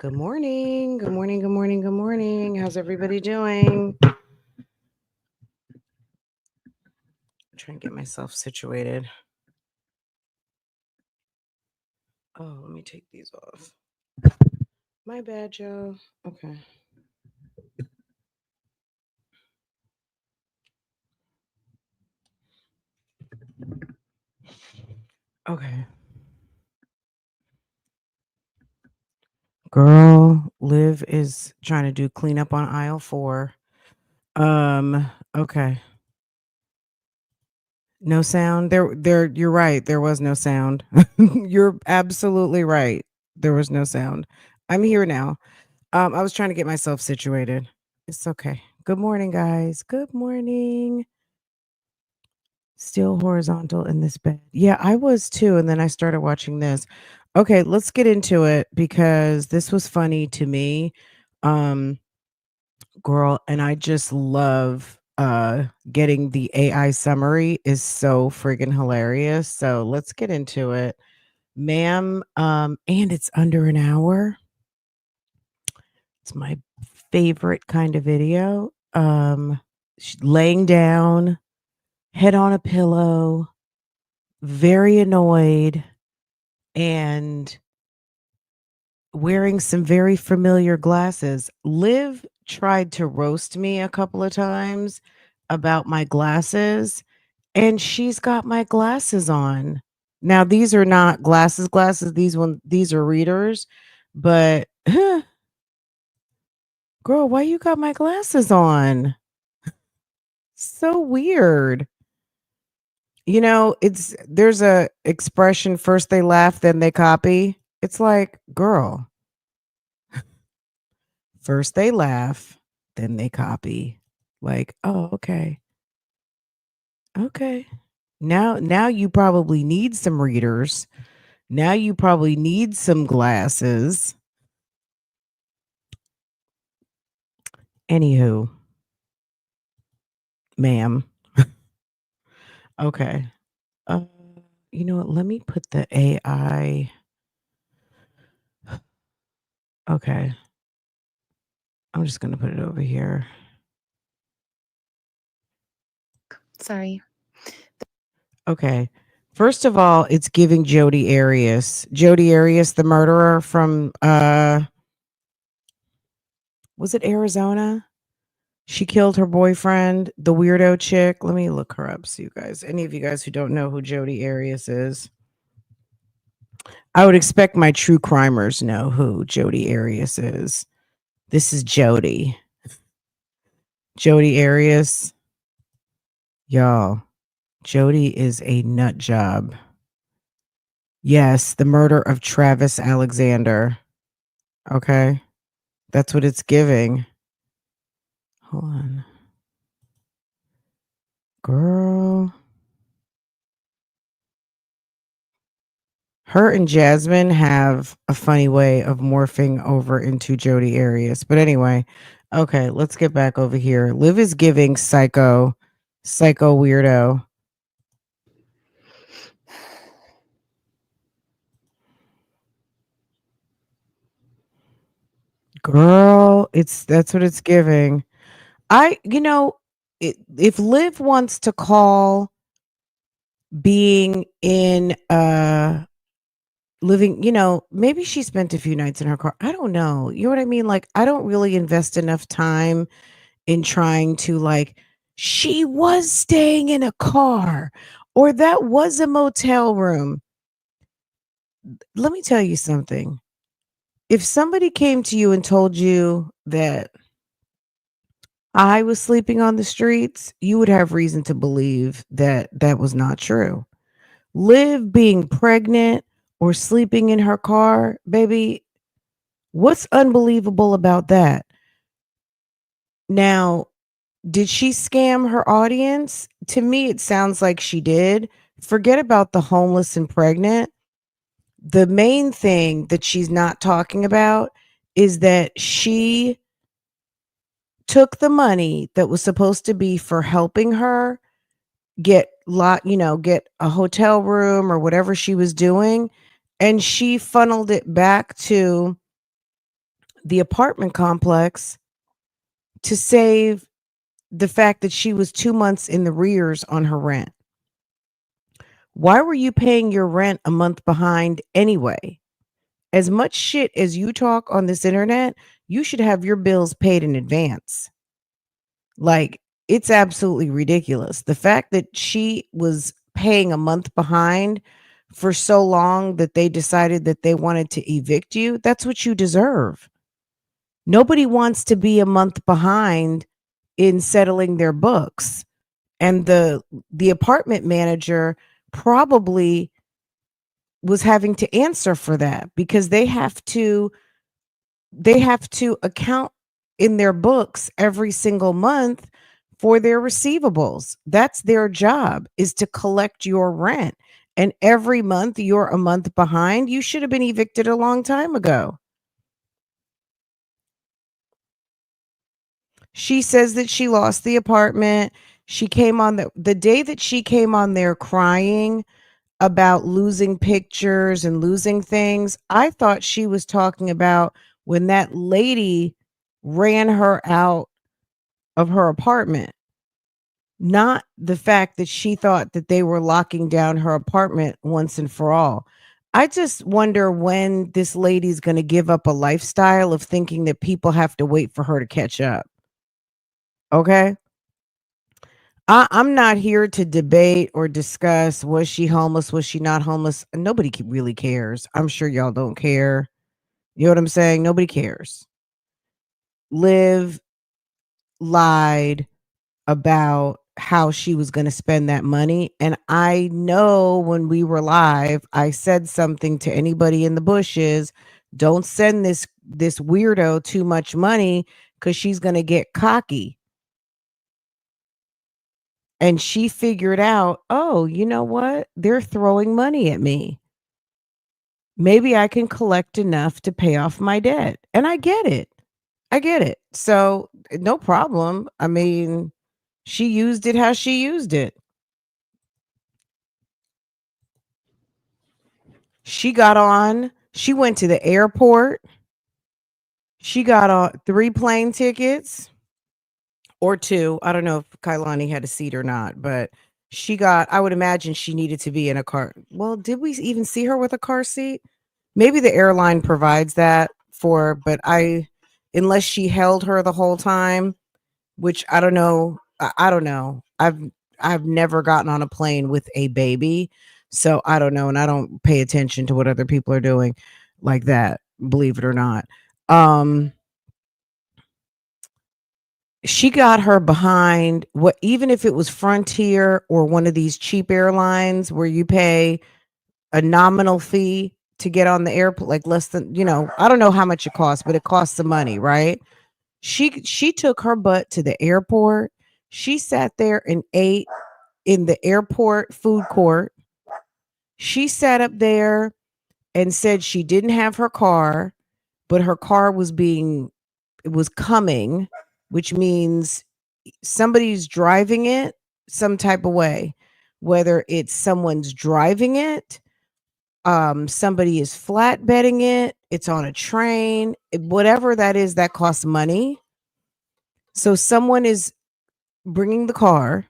Good morning. Good morning. Good morning. Good morning. How's everybody doing? I'm trying to get myself situated. Oh, let me take these off. My bad, Joe. Okay. Okay. Girl, Liv is trying to do cleanup on aisle 4. Okay. No sound. There you're right. There was no sound. You're absolutely right. There was no sound. I'm here now. I was trying to get myself situated. It's okay. Good morning, guys. Good morning. Still horizontal in this bed. Yeah, I was too. And then I started watching this. Okay, let's get into it because this was funny to me. Um, girl, and I just love getting the AI summary is so friggin' hilarious. So let's get into it. Ma'am, and it's under an hour. It's my favorite kind of video. Laying down, head on a pillow, very annoyed, and wearing some very familiar glasses. Liv tried to roast me a couple of times about my glasses, and she's got my glasses on. Now these are not glasses. These are readers, but girl, why you got my glasses on? So weird. There's a expression, first they laugh, then they copy. It's like, girl, first they laugh, then they copy. Like, oh, okay. Okay. Now you probably need some readers. Now you probably need some glasses. Anywho, ma'am. Okay. Uh, you know what? Let me put the AI. Okay. I'm just going to put it over here. Sorry. Okay. First of all, it's giving Jodi Arias. Jodi Arias, the murderer from was it Arizona? She killed her boyfriend, the weirdo chick. Let me look her up so you guys, any of you guys who don't know who Jodi Arias is. I would expect my true crimers know who Jodi Arias is. This is Jodi. Jodi Arias. Y'all, Jodi is a nut job. Yes, the murder of Travis Alexander. Okay. That's what it's giving. Hold on. Girl. Her and Jasmine have a funny way of morphing over into Jodi Arias. But anyway, okay, let's get back over here. Liv is giving psycho weirdo. Girl, that's what it's giving. If Liv wants to call being in living, maybe she spent a few nights in her car. I don't know. You know what I mean? Like, I don't really invest enough time in trying to, like, she was staying in a car or that was a motel room. Let me tell you something. If somebody came to you and told you that I was sleeping on the streets, you would have reason to believe that that was not true. Liv being pregnant or sleeping in her car, baby, what's unbelievable about that? Now, did she scam her audience? To me, it sounds like she did. Forget about the homeless and pregnant. The main thing that she's not talking about is that she took the money that was supposed to be for helping her get a hotel room or whatever she was doing, and she funneled it back to the apartment complex to save the fact that she was 2 months in the rears on her rent. Why were you paying your rent a month behind anyway? As much shit as you talk on this internet, you should have your bills paid in advance. Like, it's absolutely ridiculous. The fact that she was paying a month behind for so long that they decided that they wanted to evict you, that's what you deserve. Nobody wants to be a month behind in settling their books. And the apartment manager probably was having to answer for that because they have to account in their books every single month for their receivables. That's their job, is to collect your rent. And every month you're a month behind, you should have been evicted a long time ago. She says that she lost the apartment. She came on the day that she came on there crying about losing pictures and losing things. I thought she was talking about when that lady ran her out of her apartment, not the fact that she thought that they were locking down her apartment once and for all. I just wonder when this lady's going to give up a lifestyle of thinking that people have to wait for her to catch up. Okay. I'm not here to debate or discuss, was she homeless, was she not homeless. Nobody really cares. I'm sure y'all don't care. You know what I'm saying? Nobody cares. Liv lied about how she was going to spend that money. And I know when we were live, I said something to anybody in the bushes, don't send this weirdo too much money because she's going to get cocky. And she figured out, oh, you know what? They're throwing money at me. Maybe I can collect enough to pay off my debt. And I get it. I get it. So, no problem. I mean, she used it how she used it. She got on, she went to the airport. She got on 3 plane tickets or 2. I don't know if Kailani had a seat or not, but I would imagine she needed to be in a car. Well, did we even see her with a car seat? Maybe the airline provides that for, but unless she held her the whole time, which I don't know. I don't know. I've never gotten on a plane with a baby, so I don't know, and I don't pay attention to what other people are doing like that, believe it or not. Um, she got her behind what, even if it was Frontier or one of these cheap airlines where you pay a nominal fee to get on the airplane, like less than, I don't know how much it costs, but it costs some money, right? She took her butt to the airport. She sat there and ate in the airport food court. She sat up there and said she didn't have her car, but her car it was coming, which means somebody's driving it some type of way, whether it's someone's driving it, somebody is flatbedding it, it's on a train, whatever that is, that costs money. So someone is bringing the car,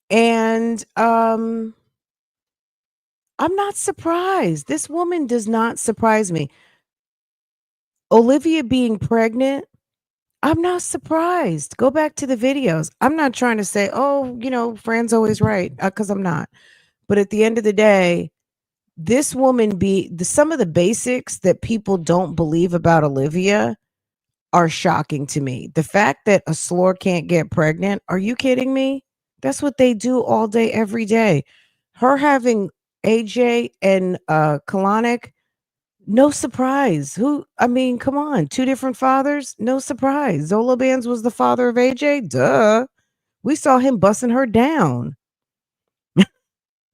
and I'm not surprised. This woman does not surprise me. Olivia being pregnant, I'm not surprised. Go back to the videos. I'm not trying to say, oh, Fran's always right, because I'm not. But at the end of the day, this woman some of the basics that people don't believe about Olivia are shocking to me. The fact that a slore can't get pregnant, are you kidding me? That's what they do all day, every day. Her having AJ and Kalanick, no surprise. I mean, come on, 2 different fathers, no surprise. Zola Bands was the father of AJ. Duh. We saw him busting her down.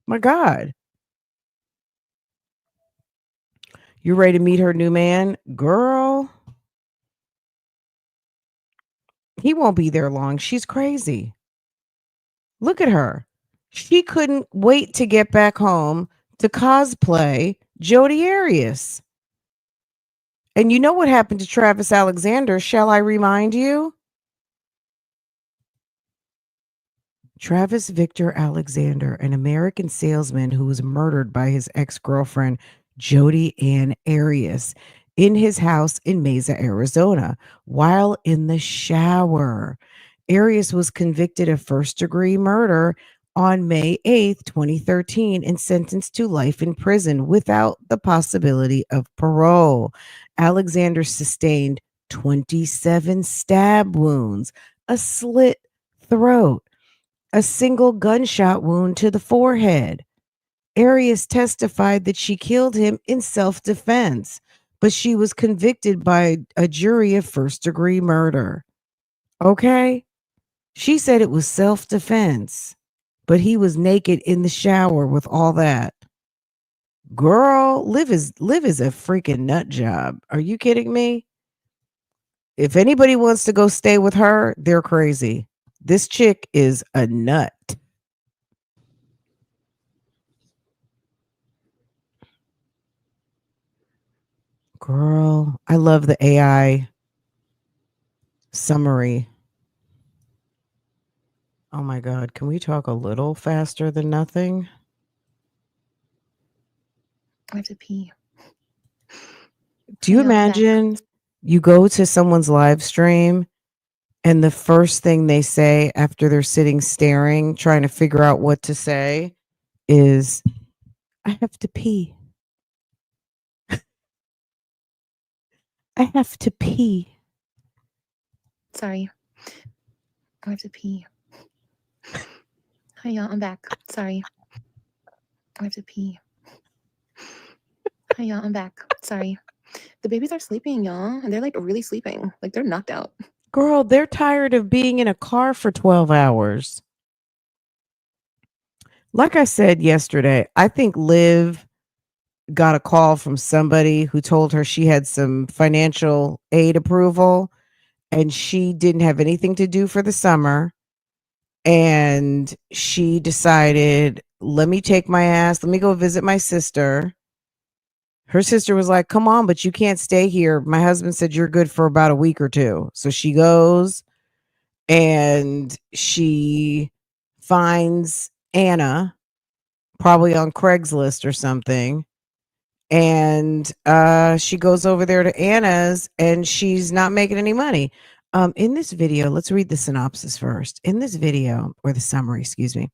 My God. You ready to meet her new man? Girl, he won't be there long. She's crazy. Look at her. She couldn't wait to get back home to cosplay Jodi Arias. And you know what happened to Travis Alexander? Shall I remind you? Travis Victor Alexander, an American salesman who was murdered by his ex girlfriend, Jodi Ann Arias, in his house in Mesa, Arizona, while in the shower. Arias was convicted of first degree murder on May 8th, 2013, and sentenced to life in prison without the possibility of parole. Alexander sustained 27 stab wounds, a slit throat, a single gunshot wound to the forehead. Arias testified that she killed him in self defense, but she was convicted by a jury of first degree murder. Okay? She said it was self defense, but he was naked in the shower with all that. Girl, live is a freaking nut job. Are you kidding me? If anybody wants to go stay with her, they're crazy. This chick is a nut. Girl, I love the AI summary. Oh my God. Can we talk a little faster than nothing? I have to pee. Do Hey, you y'all, I'm back. imagine you go to someone's live stream and the first thing they say after they're sitting staring, trying to figure out what to say is, I have to pee. I have to pee. Sorry. I have to pee. Hey, y'all, I'm back. Sorry. I have to pee. Hey, y'all, I'm back. Sorry. The babies are sleeping, y'all, and they're like really sleeping. Like they're knocked out. Girl, they're tired of being in a car for 12 hours. Like I said yesterday, I think Liv got a call from somebody who told her she had some financial aid approval and she didn't have anything to do for the summer. And she decided, let me take my ass, let me go visit my sister. Her sister was like, come on, but you can't stay here. My husband said you're good for about a week or two. So she goes and she finds Anna, probably on Craigslist or something, and she goes over there to Anna's and she's not making any money. In this video, let's read the synopsis first. In this video, or the summary, excuse me.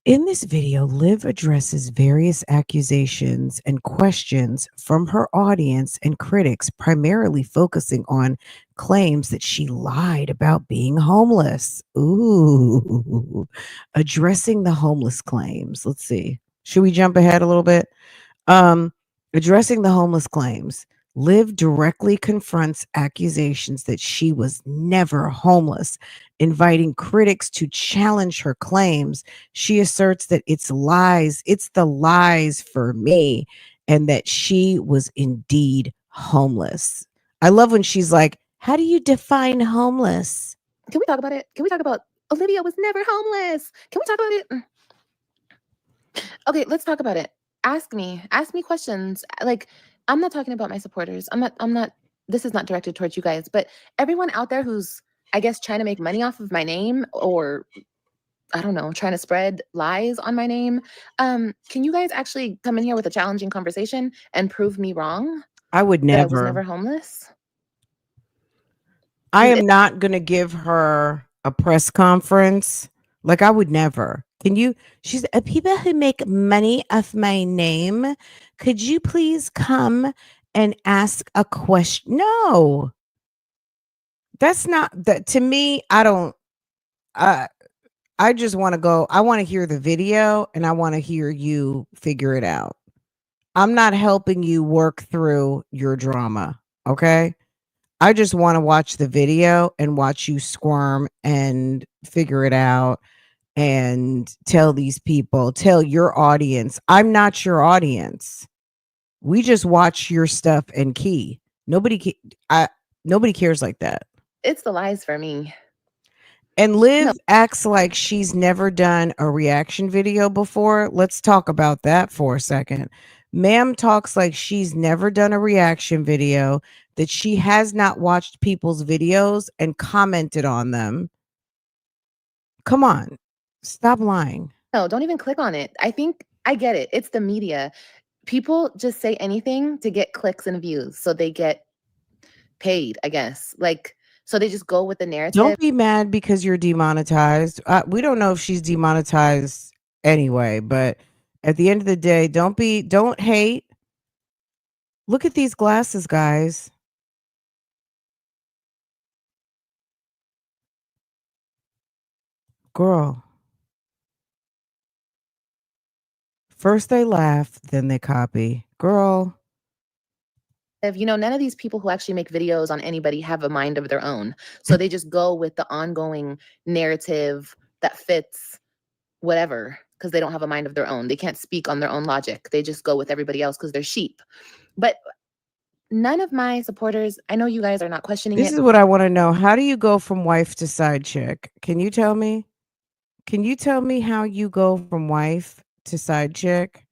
In this video, Liv addresses various accusations and questions from her audience and critics, primarily focusing on claims that she lied about being homeless. Ooh, addressing the homeless claims. Let's see. Should we jump ahead a little bit? Um, Addressing the homeless claims, Liv directly confronts accusations that she was never homeless, inviting critics to challenge her claims. She asserts that it's the lies for me, and that she was indeed homeless. I love when she's like, how do you define homeless? Can we talk about it? Can we talk about Olivia was never homeless? Can we talk about it? Okay, let's talk about it. Ask me questions. Like, I'm not talking about my supporters. I'm not this is not directed towards you guys, but everyone out there who's, I guess, trying to make money off of my name, or I don't know, trying to spread lies on my name. Can you guys actually come in here with a challenging conversation and prove me wrong I would that I was never. never homeless? I It- am not going to give her a press conference. Like, I would never. Can you? She's people who make money off my name. Could you please come and ask a question? No, that's not that to me. I don't. Uh, I just want to go. I want to hear the video and I want to hear you figure it out. I'm not helping you work through your drama. Okay. I just want to watch the video and watch you squirm and figure it out and tell your audience, I'm not your audience. We just watch your stuff and key. I nobody cares like that. it's the lies for me. And No, Liv acts like she's never done a reaction video before. Let's talk about that for a second. Ma'am talks like she's never done a reaction video, that she has not watched people's videos and commented on them. Come on. Stop lying. No, don't even click on it. I think I get it. It's the media. People just say anything to get clicks and views, so they get paid, I guess. Like, so they just go with the narrative. Don't be mad because you're demonetized. We don't know if she's demonetized anyway, but at the end of the day, don't hate. Look at these glasses, guys. Girl, first they laugh, then they copy. Girl, None of these people who actually make videos on anybody have a mind of their own. So they just go with the ongoing narrative that fits whatever because they don't have a mind of their own. They can't speak on their own logic. They just go with everybody else because they're sheep. But none of my supporters, I know you guys are not questioning this it. is what I want to know. How do you go from wife to side chick? Can you tell me? Can you tell me how you go from wife to side chick?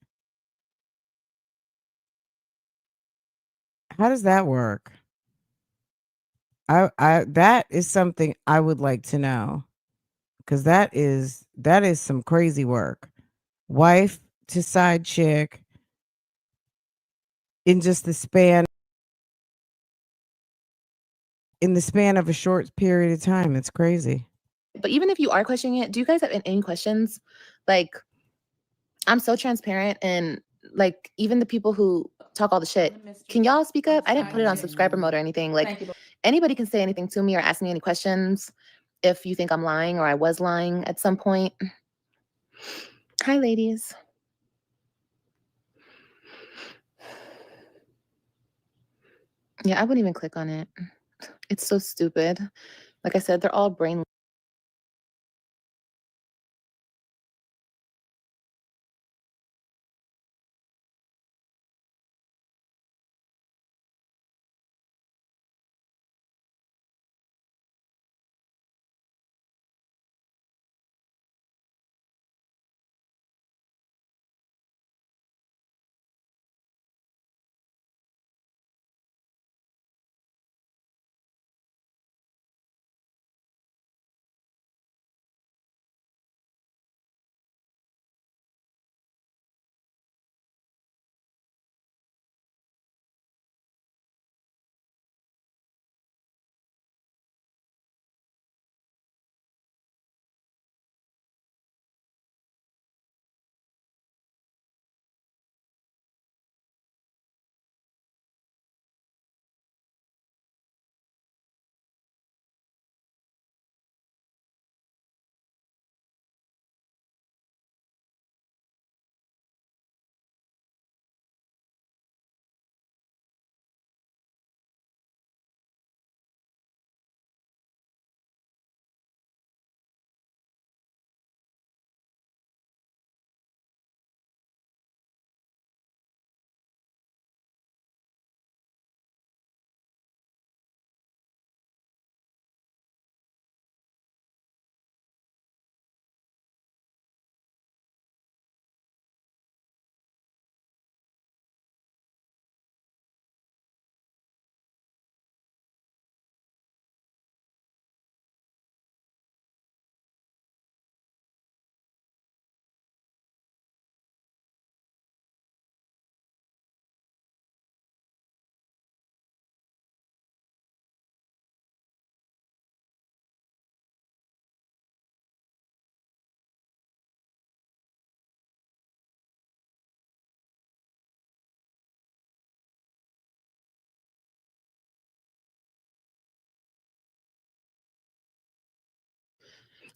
How does that work? I that is something I would like to know, cuz that is some crazy work. Wife to side chick in just the span of a short period of time. It's crazy. But even if you are questioning it, do you guys have any questions? Like, I'm so transparent and like even the people who talk all the shit, can y'all speak up? I didn't put it on subscriber mode or anything. Like anybody can say anything to me or ask me any questions if you think I'm lying or I was lying at some point. Hi, ladies. Yeah, I wouldn't even click on it. It's so stupid. Like I said, they're all brain.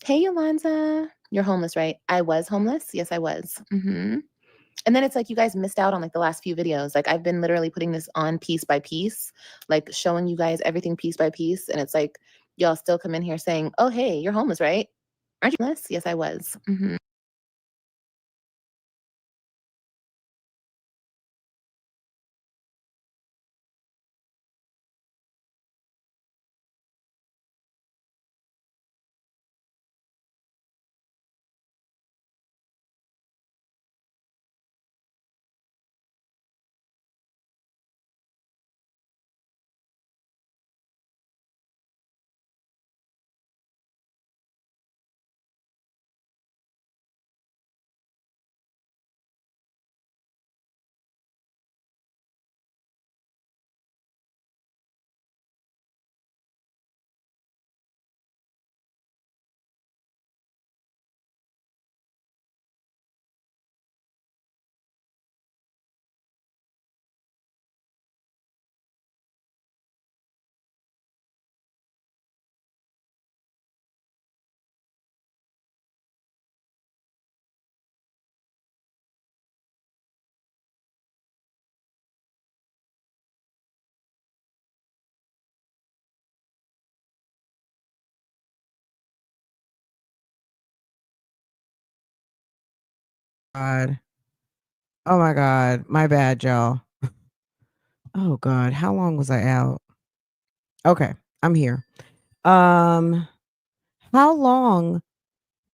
Hey, Yolanda. You're homeless, right? I was homeless. Yes, I was. And then it's like you guys missed out on like the last few videos. Like I've been literally putting this on piece by piece, like showing you guys everything piece by piece. And it's like y'all still come in here saying, "Oh, hey, you're homeless, right? Aren't you homeless?" Yes, I was. God. Oh my God. My bad, y'all. Oh God. How long was I out? Okay. I'm here. Um, how long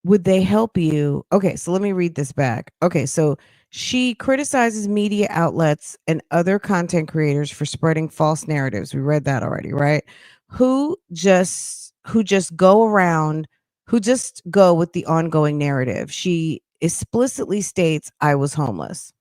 would they help you? Okay, so let me read this back. Okay, so she criticizes media outlets and other content creators for spreading false narratives. We read that already, right? Who just go around who just go with the ongoing narrative. She explicitly states I was homeless.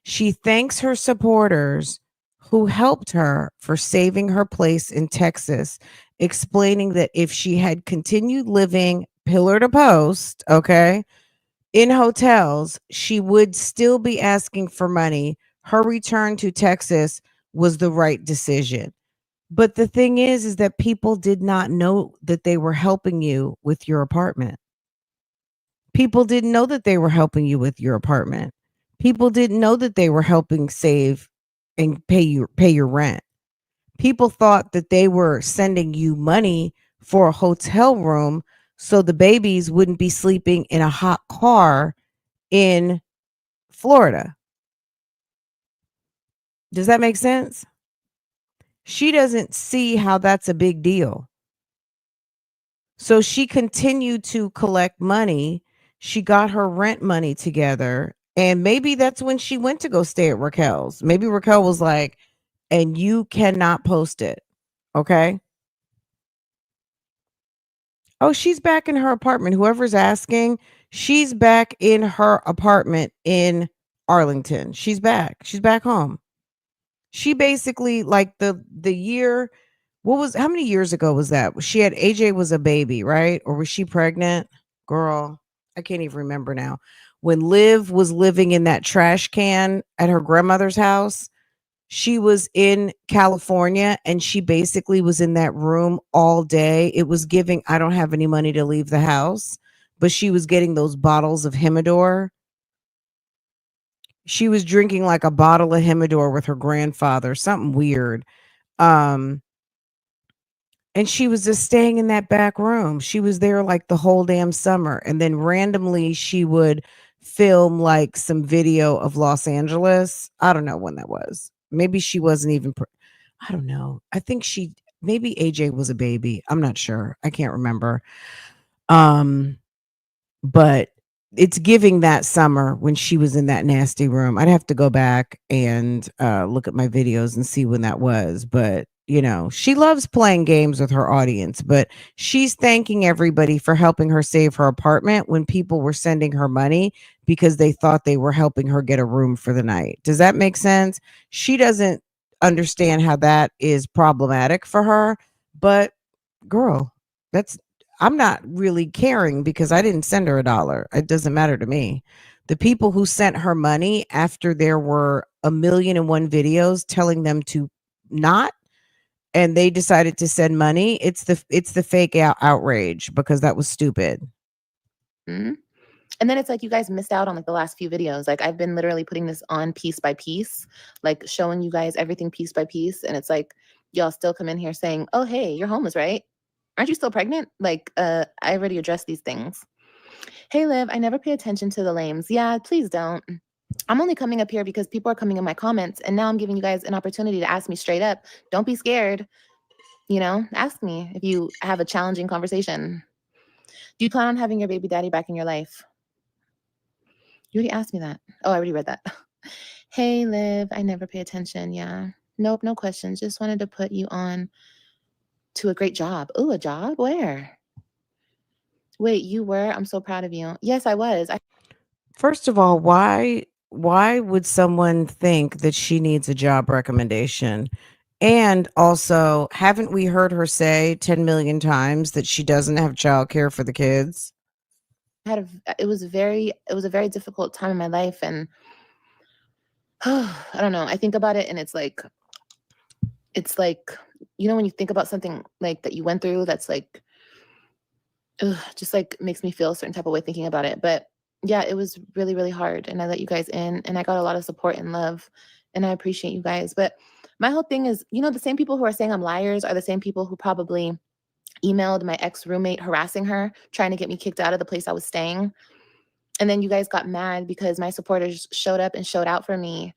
She thanks her supporters who helped her for saving her place in Texas, explaining that if she had continued living pillar to post, okay, in hotels, she would still be asking for money. Her return to Texas was the right decision. But the thing is that people did not know that they were helping you with your apartment. People didn't know that they were helping you with your apartment. People didn't know that they were helping save and pay your rent. People thought that they were sending you money for a hotel room so the babies wouldn't be sleeping in a hot car in Florida. Does that make sense? She doesn't see how that's a big deal. So she continued to collect money. She got her rent money together. And maybe that's when she went to go stay at Raquel's. Maybe Raquel was like, and you cannot post it. Okay. Oh, she's back in her apartment. Whoever's asking, she's back in her apartment in Arlington. She's back. She's back home. She basically like the year what was how many years ago was that? She had AJ was a baby, right? Or was she pregnant? Girl, I can't even remember now. When Liv was living in that trash can at her grandmother's house, she was in California and she basically was in that room all day. It was giving I don't have any money to leave the house, but she was getting those bottles of Himador. She was drinking like a bottle of Himador with her grandfather, something weird. Um And she was just staying in that back room. She was there like the whole damn summer. And then randomly she would film like some video of Los Angeles. I don't know when that was. Maybe she wasn't even, I don't know. I think maybe AJ was a baby. I'm not sure. I can't remember. Um, but it's giving that summer when she was in that nasty room. I'd have to go back and look at my videos and see when that was. But, she loves playing games with her audience, but she's thanking everybody for helping her save her apartment when people were sending her money because they thought they were helping her get a room for the night. Does that make sense? She doesn't understand how that is problematic for her, but girl, that's I'm not really caring because I didn't send her a dollar. It doesn't matter to me. The people who sent her money after there were a million and one videos telling them to not and they decided to send money, it's the fake outrage because that was stupid. Mhm. And then it's like you guys missed out on like the last few videos. Like I've been literally putting this on piece by piece, like showing you guys everything piece by piece. And it's like y'all still come in here saying, "Oh, hey, you're homeless, right? Aren't you still pregnant?" Like, I already addressed these things. Hey, Liv, I never pay attention to the lames. Yeah, please don't. I'm only coming up here because people are coming in my comments, and now I'm giving you guys an opportunity to ask me straight up. Don't be scared. Ask me if you have a challenging conversation. Do you plan on having your baby daddy back in your life? You already asked me that. Oh, I already read that. Hey, Liv, I never pay attention. Yeah. Nope, no questions. Just wanted to put you on to a great job. Ooh, a job? Where? Wait, you were? I'm so proud of you. Yes, I was. First of all, why would someone think that she needs a job recommendation? And also, haven't we heard her say 10 million times that she doesn't have childcare for the kids? It was a very difficult time in my life, and I don't know. I think about it and it's like when you think about something like that you went through that's like just like makes me feel a certain type of way thinking about it. But yeah, it was really, really hard. And I let you guys in and I got a lot of support and love. And I appreciate you guys. But my whole thing is, the same people who are saying I'm liars are the same people who probably emailed my ex roommate harassing her, trying to get me kicked out of the place I was staying. And then you guys got mad because my supporters showed up and showed out for me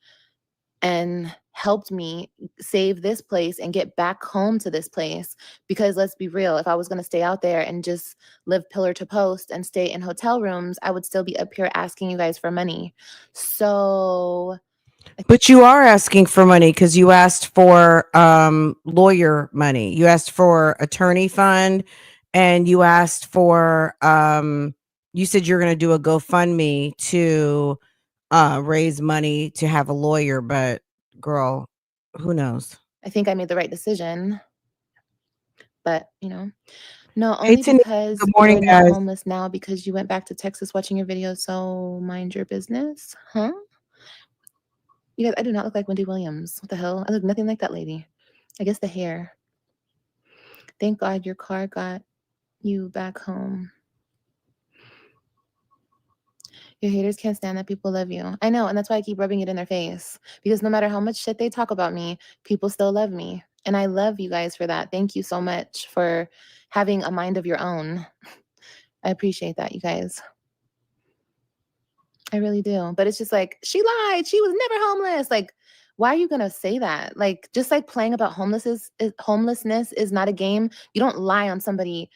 and helped me save this place and get back home to this place. Because let's be real, if I was going to stay out there and just live pillar to post and stay in hotel rooms, I would still be up here asking you guys for money. So But you are asking for money because you asked for lawyer money. You asked for attorney fund, and you asked for you said you're going to do a GoFundMe to raise money to have a lawyer, but girl, who knows? I think I made the right decision. But, no, Hey, only Tanisha, because good morning, you're not guys. homeless now because you went back to Texas watching your videos. So mind your business. Huh? You guys, I do not look like Wendy Williams. What the hell? I look nothing like that lady. I guess the hair. Thank God your car got you back home. Your haters can't stand that people love you. I know, and that's why I keep rubbing it in their face. Because no matter how much shit they talk about me, people still love me. And I love you guys for that. Thank you so much for having a mind of your own. I appreciate that, you guys. I really do. But it's just like, she lied. She was never homeless. Like, why are you going to say that? Like, just like playing about homelessness is not a game. You don't lie on somebody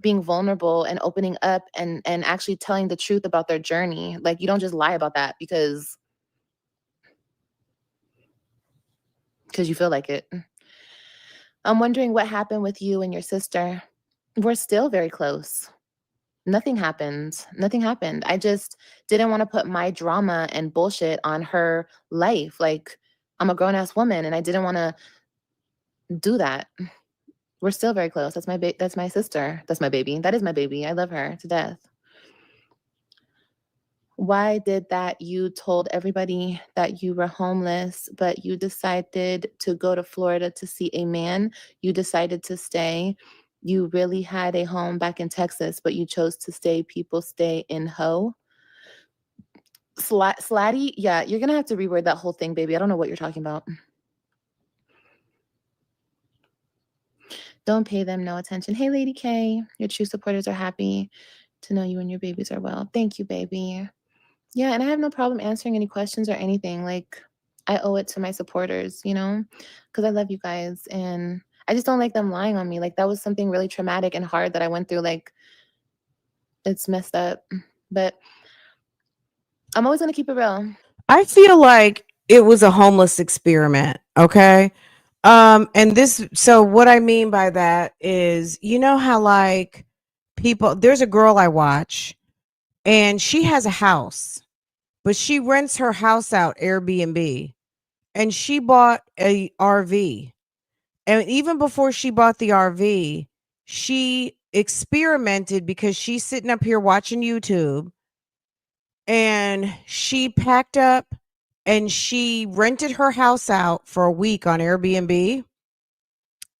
being vulnerable and opening up and actually telling the truth about their journey. Like, you don't just lie about that because you feel like it. I'm wondering what happened with you and your sister. We're still very close. Nothing happened. Nothing happened. I just didn't want to put my drama and bullshit on her life. Like, I'm a grown ass woman and I didn't want to do that. We're still very close. That's my sister. That's my baby. That is my baby. I love her to death. Why did that? You told everybody that you were homeless, but you decided to go to Florida to see a man. You decided to stay. You really had a home back in Texas, but you chose to stay. People stay in Ho. Slatty? Yeah, you're going to have to reword that whole thing, baby. I don't know what you're talking about. Don't pay them no attention. Hey, Lady K, your true supporters are happy to know you and your babies are well. Thank you, baby. Yeah, and I have no problem answering any questions or anything. Like, I owe it to my supporters, because I love you guys. And I just don't like them lying on me. Like, that was something really traumatic and hard that I went through. Like, it's messed up. But I'm always going to keep it real. I feel like it was a homeless experiment, okay? And this, so what I mean by that is, you know how like people, there's a girl I watch and she has a house, but she rents her house out Airbnb, and she bought a RV. And even before she bought the RV, she experimented because she's sitting up here watching YouTube, and she packed up and she rented her house out for a week on Airbnb,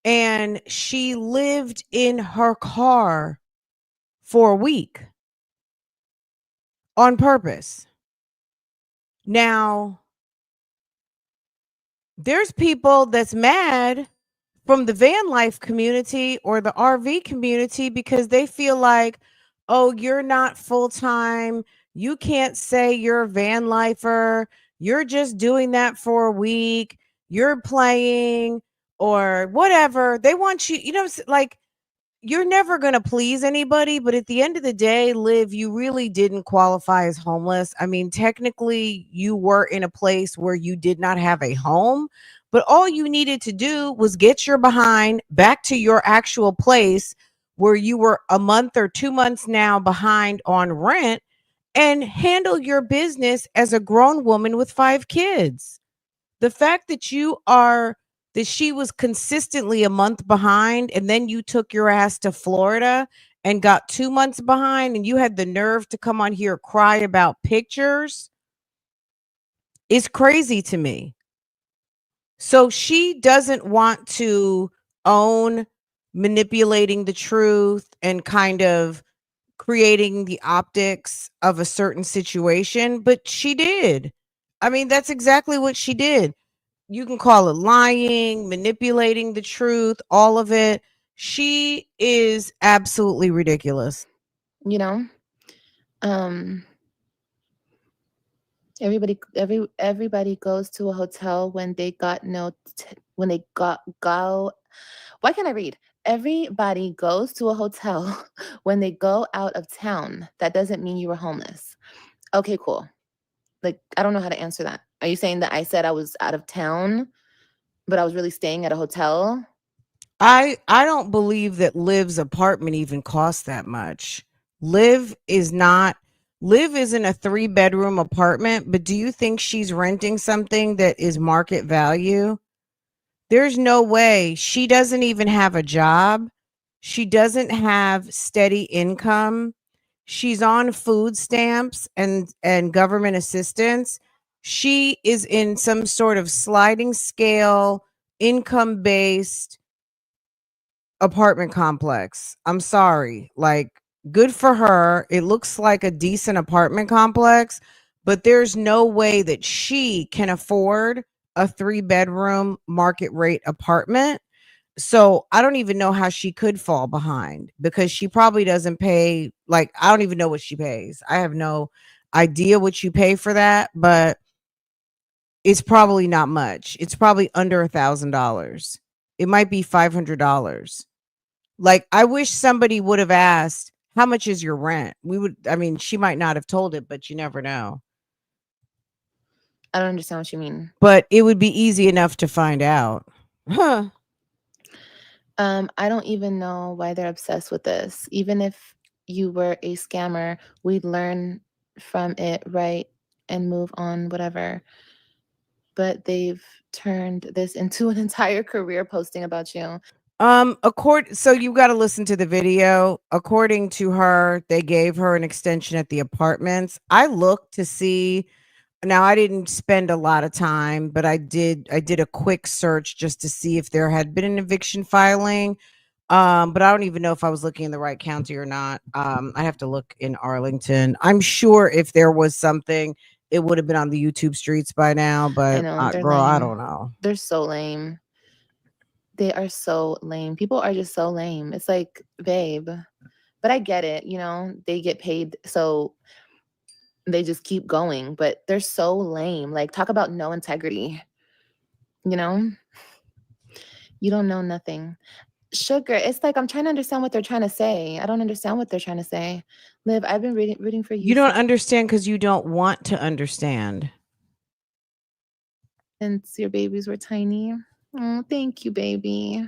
and she lived in her car for a week on purpose. Now, there's people that's mad from the van life community or the RV community because they feel like, oh, you're not full time. You can't say you're a van lifer. You're just doing that for a week. You're playing or whatever. They want you, like you're never going to please anybody, but at the end of the day, Liv, you really didn't qualify as homeless. I mean, technically, you were in a place where you did not have a home, but all you needed to do was get your behind back to your actual place where you were a month or 2 months now behind on rent and handle your business as a grown woman with 5 kids. The fact that she was consistently a month behind, and then you took your ass to Florida and got 2 months behind, and you had the nerve to come on here cry about pictures is crazy to me. So she doesn't want to own manipulating the truth and kind of creating the optics of a certain situation, but she did. I mean, that's exactly what she did. You can call it lying, manipulating the truth, all of it. She is absolutely ridiculous. You know? Um, Everybody goes to a hotel when they got when they got go. Why can't I read? Everybody goes to a hotel when they go out of town. That doesn't mean you were homeless. Okay, cool. Like, I don't know how to answer that. Are you saying that I said I was out of town, but I was really staying at a hotel? I don't believe that Liv's apartment even costs that much. Liv is not Liv isn't a 3-bedroom apartment, but do you think she's renting something that is market value? There's no way. She doesn't even have a job. She doesn't have steady income. She's on food stamps and government assistance. She is in some sort of sliding scale income based apartment complex. I'm sorry. Like, good for her. It looks like a decent apartment complex, but there's no way that she can afford a 3-bedroom market rate apartment. So I don't even know how she could fall behind because she probably doesn't pay. Like, I don't even know what she pays. I have no idea what you pay for that, but it's probably not much. It's probably under $1,000. It might be $500. Like, I wish somebody would have asked, "How much is your rent?" We would I mean, she might not have told it, but you never know. I don't understand what you mean. But it would be easy enough to find out. Huh. I don't even know why they're obsessed with this. Even if you were a scammer, we'd learn from it, right, and move on, whatever. But they've turned this into an entire career posting about you. So you got to listen to the video. According to her, they gave her an extension at the apartments. I looked to see. Now, I didn't spend a lot of time, but I did a quick search just to see if there had been an eviction filing. But I don't even know if I was looking in the right county or not. I have to look in Arlington. I'm sure if there was something, it would have been on the YouTube streets by now, I but know, they're girl, I lame. don't know. They're so lame. They are so lame. People are just so lame. It's like, babe, but I get it, they get paid, so they just keep going, but they're so lame. Like, talk about no integrity, you know? You don't know nothing. Sugar, it's like I'm trying to understand what they're trying to say. I don't understand what they're trying to say. Liv, I've been rooting for You you don't understand because you don't want to understand. since your babies were tiny. Oh, thank you, baby.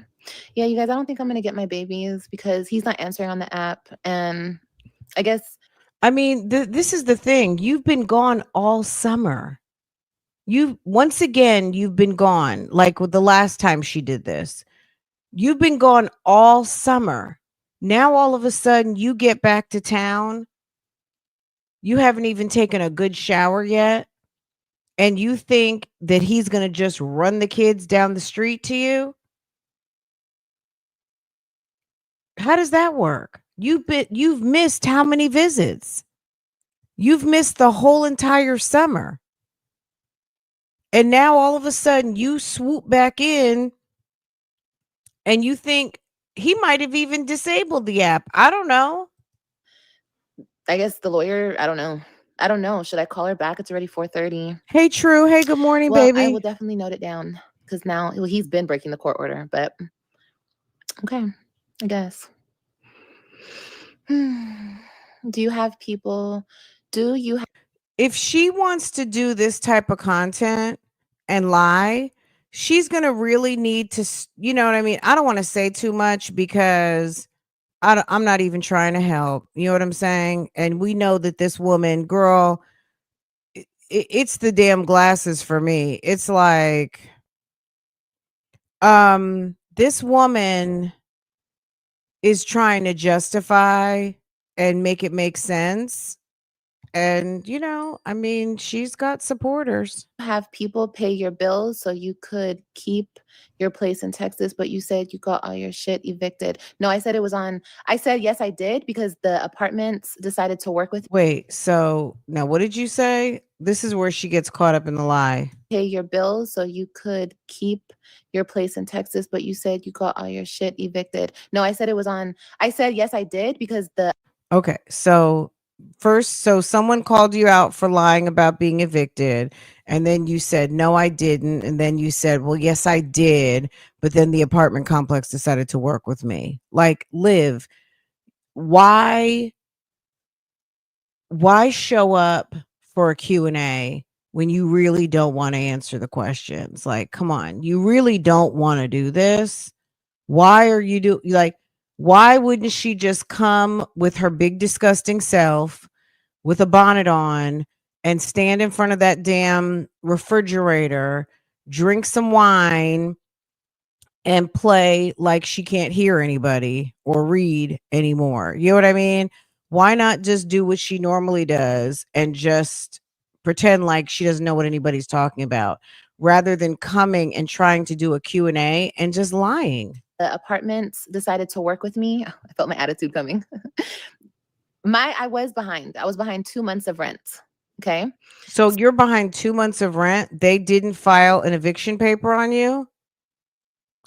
Yeah, you guys, I don't think I'm gonna get my babies because he's not answering on the app, and I guess I mean, this is the thing. You've been gone all summer. Once again, you've been gone. Like with the last time she did this, you've been gone all summer. Now all of a sudden you get back to town. You haven't even taken a good shower yet, and you think that he's going to just run the kids down the street to you? How does that work? You've missed how many visits? You've missed the whole entire summer. And now all of a sudden you swoop back in and you think he might have even disabled the app. I don't know. the lawyer, I don't know. I don't know. Should I call her back? It's already 4:30. Hey, True. Hey, good morning, Well, I will baby. definitely note it down because now he's been breaking the court order, but okay, I guess. Do you have people? Do you have If she wants to do this type of content and lie, she's going to really need to, you know what I mean? I don't want to say too much because I'm not even trying to help. You know what I'm saying? And we know that this woman, girl, it's the damn glasses for me. It's like, this woman is trying to justify and make it make sense. And, I mean, she's got supporters. have people pay your bills so you could keep your place in Texas, but you said you got all your shit evicted? No, I said it was on. I said yes, I did because the apartments decided to work with Wait, so now what did you say? This is where she gets caught up in the lie. pay your bills so you could keep your place in Texas, but you said you got all your shit evicted. No, I said it was on. I said yes, I did because the Okay, so first, so someone called you out for lying about being evicted, and then you said, "No, I didn't." And then you said, "Well, yes, I did." But then the apartment complex decided to work with me. Like, Liv, why why show up for a Q and A when you really don't want to answer the questions? Like, come on, you really don't want to do this. Why are you like, why wouldn't she just come with her big disgusting self with a bonnet on and stand in front of that damn refrigerator, drink some wine, and play like she can't hear anybody or read anymore? You know what I mean? Why not just do what she normally does and just pretend like she doesn't know what anybody's talking about rather than coming and trying to do a Q&A and just lying? The apartments decided to work with me. I felt my attitude coming. I was behind. I was behind 2 months of rent. Okay. So you're behind 2 months of rent. They didn't file an eviction paper on you?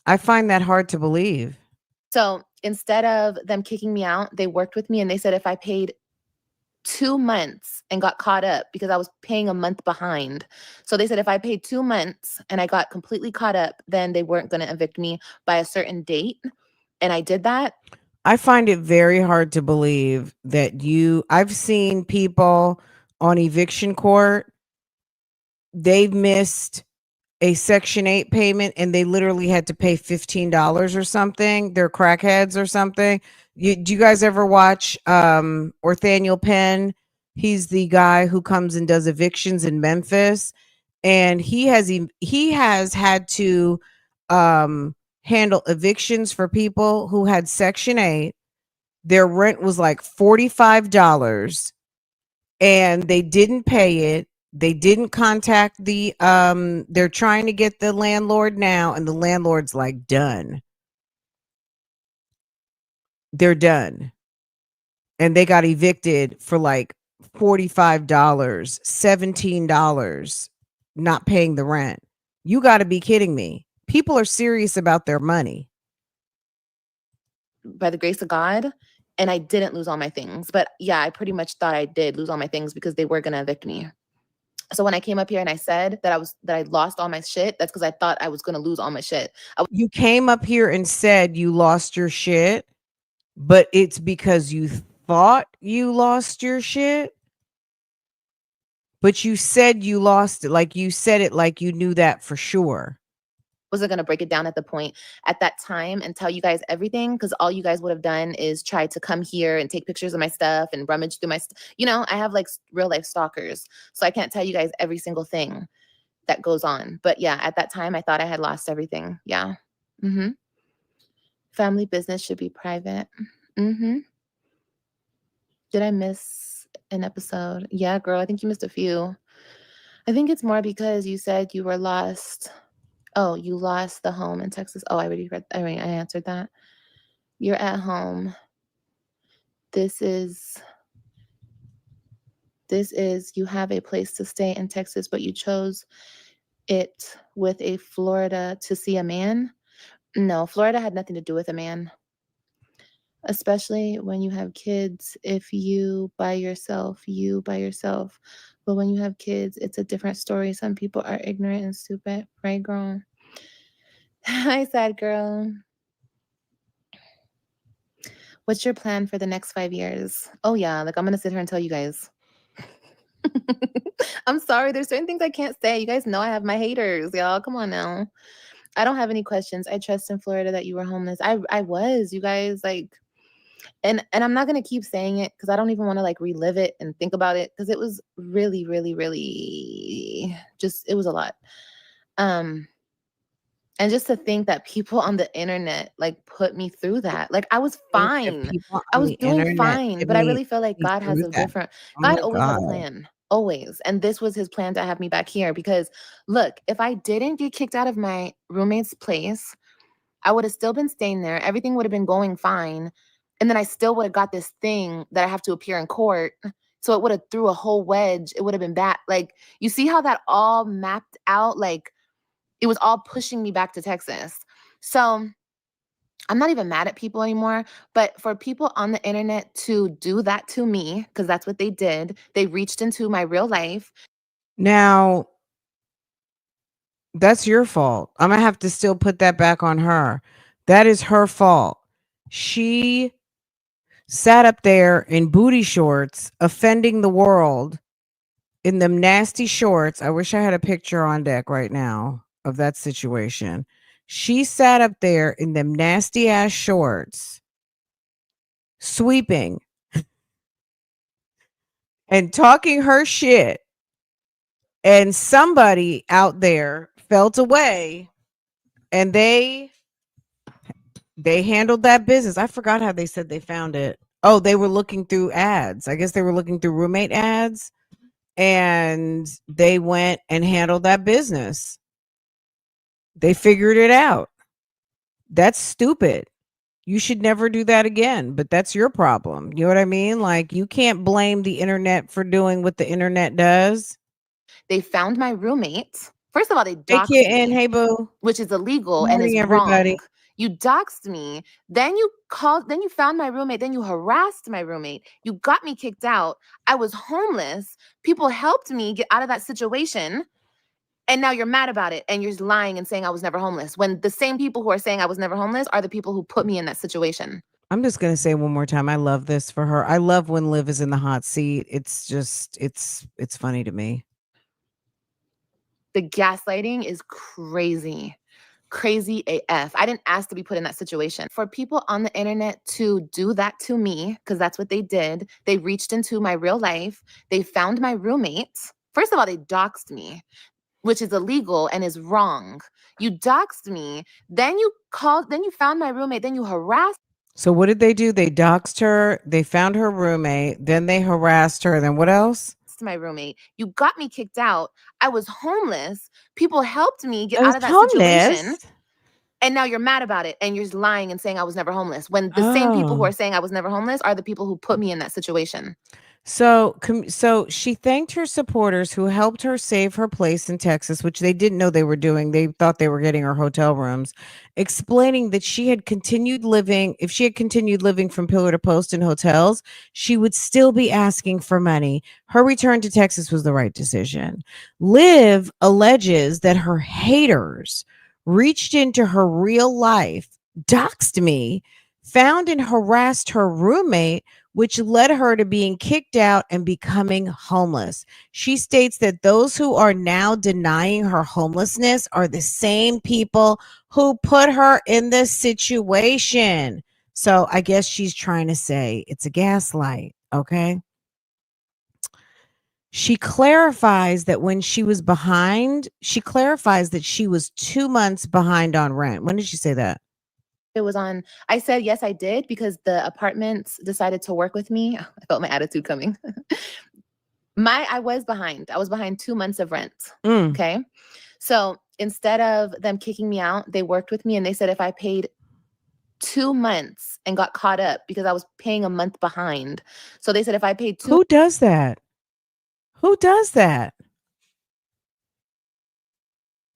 I find that hard to believe. So instead of them kicking me out, they worked with me and they said if I paid 2 months and got caught up because I was paying a month behind. So they said if I paid 2 months and I got completely caught up, then they weren't gonna evict me by a certain date, and I did that. I find it very hard to believe that I've seen people on eviction court, they've missed a Section 8 payment and they literally had to pay $15 or something. They're crackheads or something. Do you guys ever watch Orthaniel Penn? He's the guy who comes and does evictions in Memphis, and he has had to handle evictions for people who had Section 8. Their rent was like $45 and they didn't pay it. They didn't contact they're trying to get the landlord now, and the landlord's like, done. They're done. And they got evicted for like $45, $17, not paying the rent. You got to be kidding me. People are serious about their money. By the grace of God, and I didn't lose all my things. But yeah, I pretty much thought I did lose all my things because they were gonna evict me. So when I came up here and I said that I lost all my shit, that's because I thought I was gonna lose all my shit. You came up here and said you lost your shit, but it's because you thought you lost your shit. But you said you lost it. Like, you said it like you knew that for sure. Wasn't gonna break it down at that time and tell you guys everything because all you guys would have done is try to come here and take pictures of my stuff and rummage through I have like real life stalkers, so I can't tell you guys every single thing that goes on. But yeah, at that time I thought I had lost everything. Yeah. Mm-hmm. Family business should be private. Mm-hmm. Did I miss an episode? Yeah, girl, I think you missed a few. I think it's more because you said you were lost. Oh, you lost the home in Texas. Oh, I answered that. You're at home. This is you have a place to stay in Texas, but you chose it with a Florida to see a man. No, Florida had nothing to do with a man. Especially when you have kids. If you by yourself, you by yourself. But when you have kids, it's a different story. Some people are ignorant and stupid, right, girl? Hi, sad girl. What's your plan for the next 5 years? Oh, yeah. Like, I'm going to sit here and tell you guys. I'm sorry. There's certain things I can't say. You guys know I have my haters, y'all. Come on now. I don't have any questions. I trust in Florida that you were homeless. I was, you guys, like, and I'm not gonna keep saying it because I don't even want to like relive it and think about it because it was really, really, really just it was a lot. Um, and just to think that people on the internet like put me through that. Like I was Think that fine. people I on was the doing internet fine, put but I me really feel like me God has through a that. different Oh God my always has a god. plan. Always. And this was his plan to have me back here because look, if I didn't get kicked out of my roommate's place, I would have still been staying there. Everything would have been going fine. And then I still would have got this thing that I have to appear in court. So it would have threw a whole wedge. It would have been bad. Like, you see how that all mapped out? Like, it was all pushing me back to Texas. So I'm not even mad at people anymore, but for people on the internet to do that to me, because that's what they did, they reached into my real life. Now, that's your fault. I'm gonna have to still put that back on her. That is her fault. She sat up there in booty shorts, offending the world in them nasty shorts. I wish I had a picture on deck right now of that situation. She sat up there in them nasty ass shorts, sweeping and talking her shit. And somebody out there felt away and they handled that business. I forgot how they said they found it. Oh, they were looking through ads. I guess they were looking through roommate ads and they went and handled that business. They figured it out. That's stupid. You should never do that again, but that's your problem. You know what I mean? Like, you can't blame the internet for doing what the internet does. They found my roommate. First of all, they Hey, doxed kitten. me, Hey, boo. which is illegal Good and is morning, everybody. wrong. You doxed me, then you found my roommate, then you harassed my roommate. You got me kicked out. I was homeless. People helped me get out of that situation. And now you're mad about it and you're lying and saying I was never homeless when the same people who are saying I was never homeless are the people who put me in that situation. I'm just gonna say one more time, I love this for her. I love when Liv is in the hot seat. It's just it's funny to me. The gaslighting is crazy. Crazy AF. I didn't ask to be put in that situation. For people on the internet to do that to me, because that's what they did, they reached into my real life. They found my roommate. First of all, they doxed me, which is illegal and is wrong. You doxed me, then you found my roommate, then you harassed So what did they do? They doxed her, they found her roommate, then they harassed her, then what else? my roommate. You got me kicked out. I was homeless. People helped me get I was out of that situation. homeless. And now you're mad about it and you're lying and saying I was never homeless when the same people who Oh. are saying I was never homeless are the people who put me in that situation. So she thanked her supporters who helped her save her place in Texas, which they didn't know they were doing. They thought they were getting her hotel rooms, explaining that she had continued living. If she had continued living from pillar to post in hotels, she would still be asking for money. Her return to Texas was the right decision. Liv alleges that her haters reached into her real life, doxed me, found and harassed her roommate, which led her to being kicked out and becoming homeless. She states that those who are now denying her homelessness are the same people who put her in this situation. So I guess she's trying to say it's a gaslight. Okay. She clarifies that when she was behind, she clarifies that she was 2 months behind on rent. When did she say that? It was on, I said, yes, I did because the apartments decided to work with me. I felt my attitude coming. I was behind. I was behind 2 months of rent. Mm. Okay. So instead of them kicking me out, they worked with me and they said if I paid 2 months and got caught up because I was paying a month behind. So they said if I paid two Who does that? Who does that?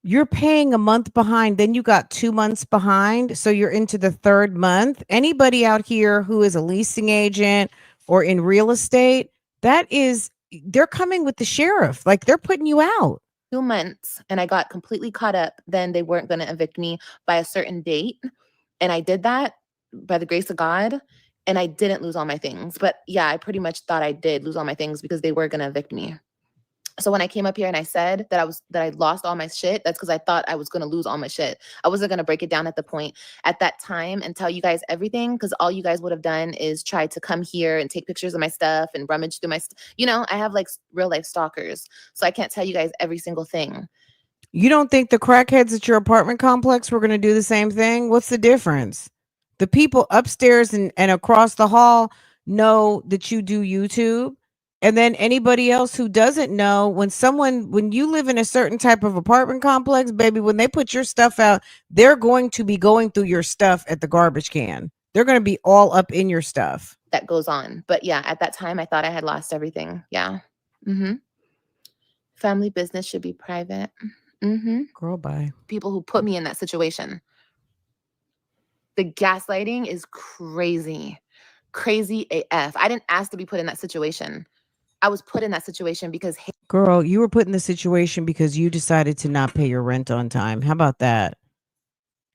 You're paying a month behind, then you got 2 months behind, so you're into the 3rd month. Anybody out here who is a leasing agent or in real estate, that is they're coming with the sheriff, like, they're putting you out. 2 months and I got completely caught up, then they weren't going to evict me by a certain date. And I did that by the grace of God. And I didn't lose all my things. But yeah, I pretty much thought I did lose all my things because they were going to evict me. So when I came up here and I said that I lost all my shit, that's because I thought I was gonna lose all my shit. I wasn't gonna break it down at the point at that time and tell you guys everything because all you guys would have done is try to come here and take pictures of my stuff and rummage through I have like real life stalkers, so I can't tell you guys every single thing. You don't think the crackheads at your apartment complex were gonna do the same thing? What's the difference? The people upstairs and across the hall know that you do YouTube. And then anybody else who doesn't know, when you live in a certain type of apartment complex, baby, when they put your stuff out, they're going to be going through your stuff at the garbage can. They're going to be all up in your stuff. That goes on, but yeah, at that time I thought I had lost everything. Yeah. Mm-hmm. Family business should be private. Mm-hmm. Girl, bye. People who put me in that situation. The gaslighting is crazy. Crazy AF. I didn't ask to be put in that situation. I was put in that situation because Girl, you were put in the situation because you decided to not pay your rent on time. How about that?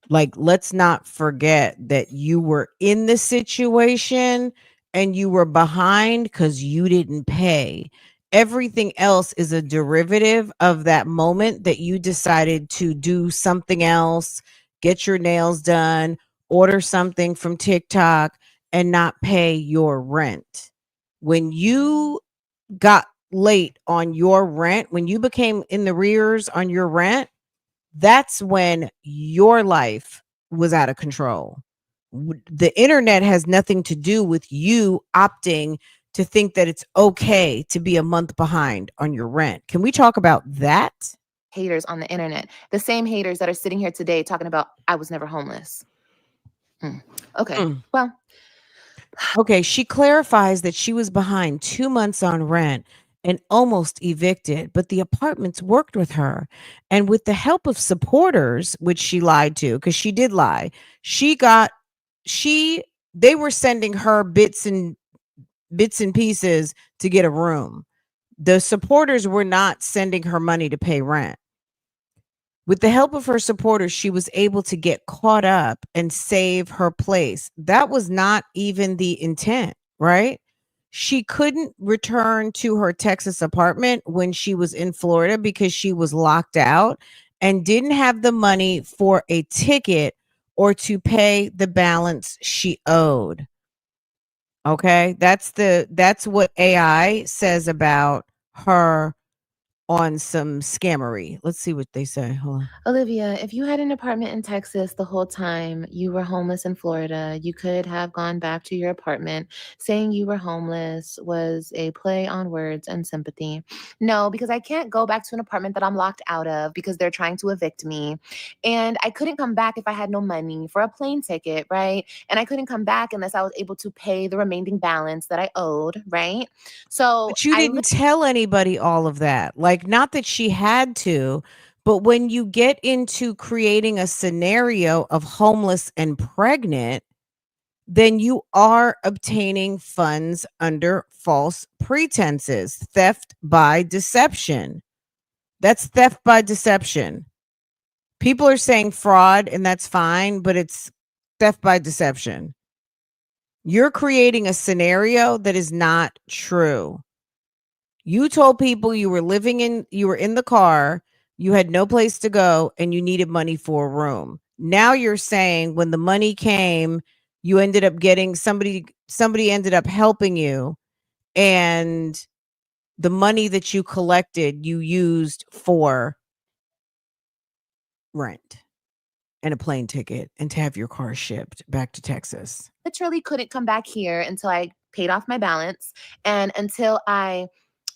Like, let's not forget that you were in the situation and you were behind because you didn't pay. Everything else is a derivative of that moment that you decided to do something else, get your nails done, order something from TikTok, and not pay your rent. When you got late on your rent, when you became in the rears on your rent, that's when your life was out of control. The internet has nothing to do with you opting to think that it's okay to be a month behind on your rent. Can we talk about that? haters on the internet, the same haters that are sitting here today talking about I was never homeless. Hmm. Okay. Mm. Well, Okay, she clarifies that she was behind 2 months on rent and almost evicted, but the apartments worked with her. And with the help of supporters, which she lied to, because she did lie, she got, she, they were sending her bits and pieces to get a room. The supporters were not sending her money to pay rent. With the help of her supporters, she was able to get caught up and save her place. That was not even the intent, right? She couldn't return to her Texas apartment when she was in Florida because she was locked out and didn't have the money for a ticket or to pay the balance she owed. Okay? That's what AI says about her on some scammery. Let's see what they say. Hold on. Olivia, if you had an apartment in Texas the whole time you were homeless in Florida, you could have gone back to your apartment. Saying you were homeless was a play on words and sympathy. No, because I can't go back to an apartment that I'm locked out of because they're trying to evict me. And I couldn't come back if I had no money for a plane ticket, right? And I couldn't come back unless I was able to pay the remaining balance that I owed, right? So But you I didn't tell anybody all of that. Like, not that she had to, but when you get into creating a scenario of homeless and pregnant, then you are obtaining funds under false pretenses, theft by deception. That's theft by deception. People are saying fraud, and that's fine, but it's theft by deception. You're creating a scenario that is not true. You told people you were in the car, you had no place to go, and you needed money for a room. Now you're saying when the money came, you ended up getting somebody ended up helping you, and the money that you collected you used for rent and a plane ticket and to have your car shipped back to Texas. literally couldn't come back here until I paid off my balance and until I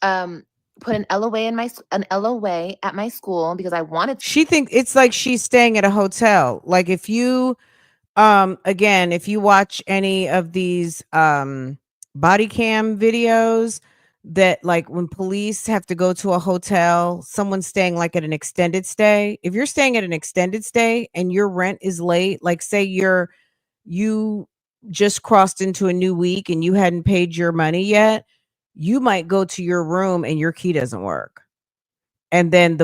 um put an LOA in an LOA at my school because I wanted to She think it's like she's staying at a hotel. Like, if you again, if you watch any of these body cam videos, that like when police have to go to a hotel, someone's staying like at an extended stay. If you're staying at an extended stay and your rent is late, like say you just crossed into a new week and you hadn't paid your money yet, you might go to your room and your key doesn't work. And then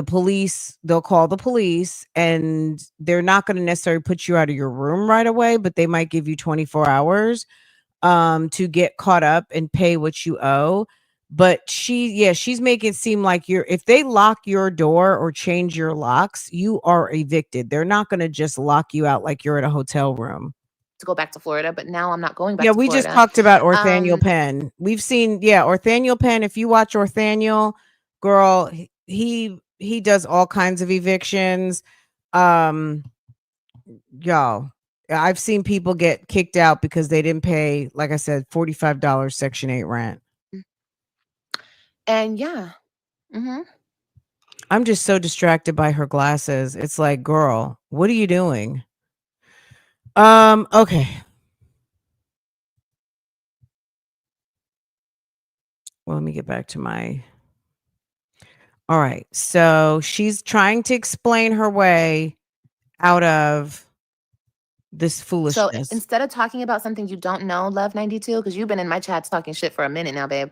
they'll call the police, and they're not going to necessarily put you out of your room right away, but they might give you 24 hours to get caught up and pay what you owe. But she's making it seem like if they lock your door or change your locks, you are evicted. They're not going to just lock you out like you're at a hotel room. go back to Florida, but now I'm not going Yeah, back to we just Florida. talked about Orthaniel Um, Penn. We've seen, yeah, Orthaniel Penn. If you watch Orthaniel, girl, he does all kinds of evictions. Um, y'all, I've seen people get kicked out because they didn't pay, like I said, $45 Section 8 rent. and yeah. Hmm. I'm just so distracted by her glasses. It's like, girl, what are you doing? Okay. Well, let me get back to my. All right. So she's trying to explain her way out of this So foolishness. instead of talking about something you don't know, Love 92, because you've been in my chats talking shit for a minute now, babe.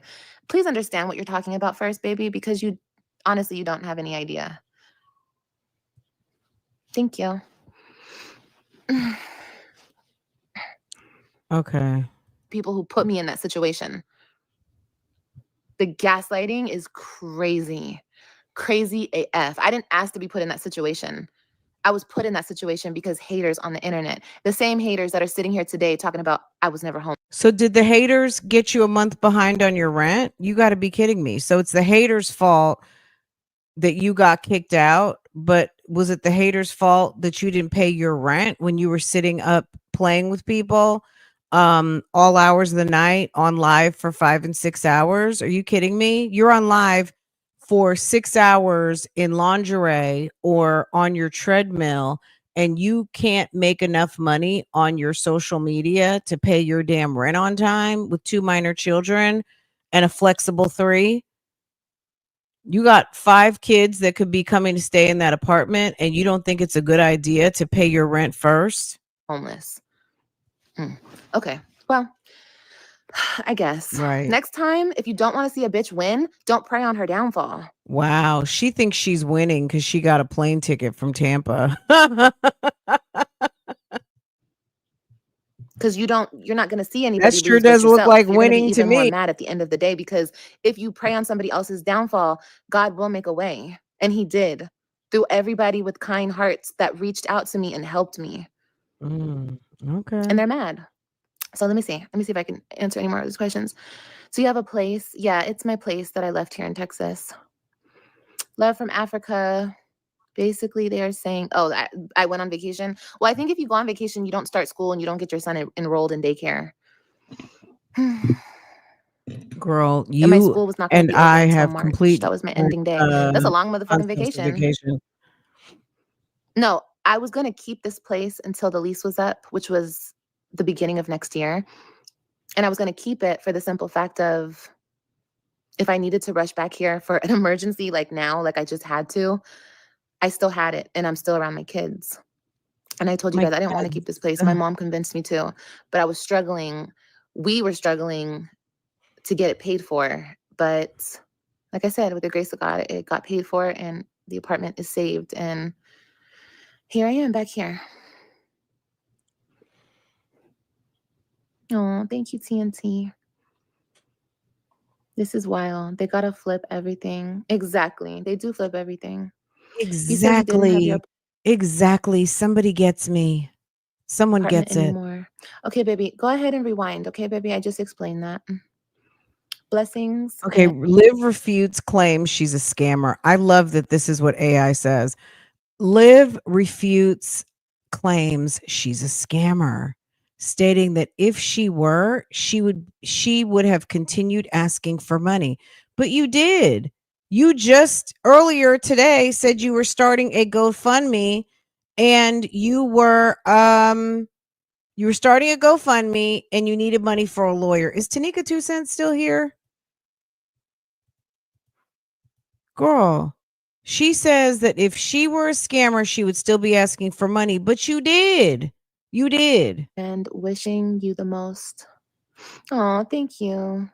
Please understand what you're talking about first, baby, because you honestly you don't have any idea. Thank you. Okay. People who put me in that situation. The gaslighting is crazy. Crazy AF. I didn't ask to be put in that situation. I was put in that situation because haters on the internet, the same haters that are sitting here today talking about I was never home. So did the haters get you a month behind on your rent? You got to be kidding me. So it's the haters' fault that you got kicked out, but was it the haters' fault that you didn't pay your rent when you were sitting up playing with people all hours of the night on live for 5 and 6 hours? Are you kidding me? You're on live for 6 hours in lingerie or on your treadmill and you can't make enough money on your social media to pay your damn rent on time with 2 minor children and a flexible 3? You got 5 kids that could be coming to stay in that apartment, and you don't think it's a good idea to pay your rent first? Homeless. Okay. Well, I guess. Right. Next time, if you don't want to see a bitch win, don't prey on her downfall. Wow, she thinks she's winning because she got a plane ticket from Tampa. Because you're not going to see That anybody sure lose but does look yourself. like You're going to be winning to even more me. mad at the end of the day because if you prey on somebody else's downfall, God will make a way. And he did through everybody with kind hearts that reached out to me and helped me. Okay. And they're mad. So let me see. Let me see if I can answer any more of these questions. So you have a place. Yeah, it's my place that I left here in Texas. Love from Africa. Basically, they are saying, oh, I went on vacation. Well, I think if you go on vacation, you don't start school and you don't get your son enrolled in daycare. Girl, And my you school was not going to and be over I until have March. complete That was my different, ending day. That's a long motherfucking concepts of vacation. vacation. No, I was going to keep this place until the lease was up, which was the beginning of next year. And I was going to keep it for the simple fact of if I needed to rush back here for an emergency, like now, like I just had to, I still had it and I'm still around my kids. And I told you My guys I didn't want to keep this place. My kids. mom convinced me to, but I was struggling. We were struggling to get it paid for. But like I said, with the grace of God, it got paid for and the apartment is saved. And here I am back here. Oh, thank you, TNT. This is wild. They gotta flip everything. Exactly. They do flip everything. You said you didn't have your Exactly. Somebody gets me. Someone apartment gets it. anymore. Okay, baby, go ahead and rewind. Okay, baby, I just explained that. Blessings Okay, and Liv refutes claims she's a scammer. I love that this is what AI says. Liv refutes claims she's a scammer, stating that if she were, she would have continued asking for money. But you did. You just earlier today said you were starting a GoFundMe and you were starting a GoFundMe and you needed money for a lawyer. Is Tanika 2 Cents still here? Girl, she says that if she were a scammer, she would still be asking for money, but you did. You did. and wishing you the most. Oh, thank you.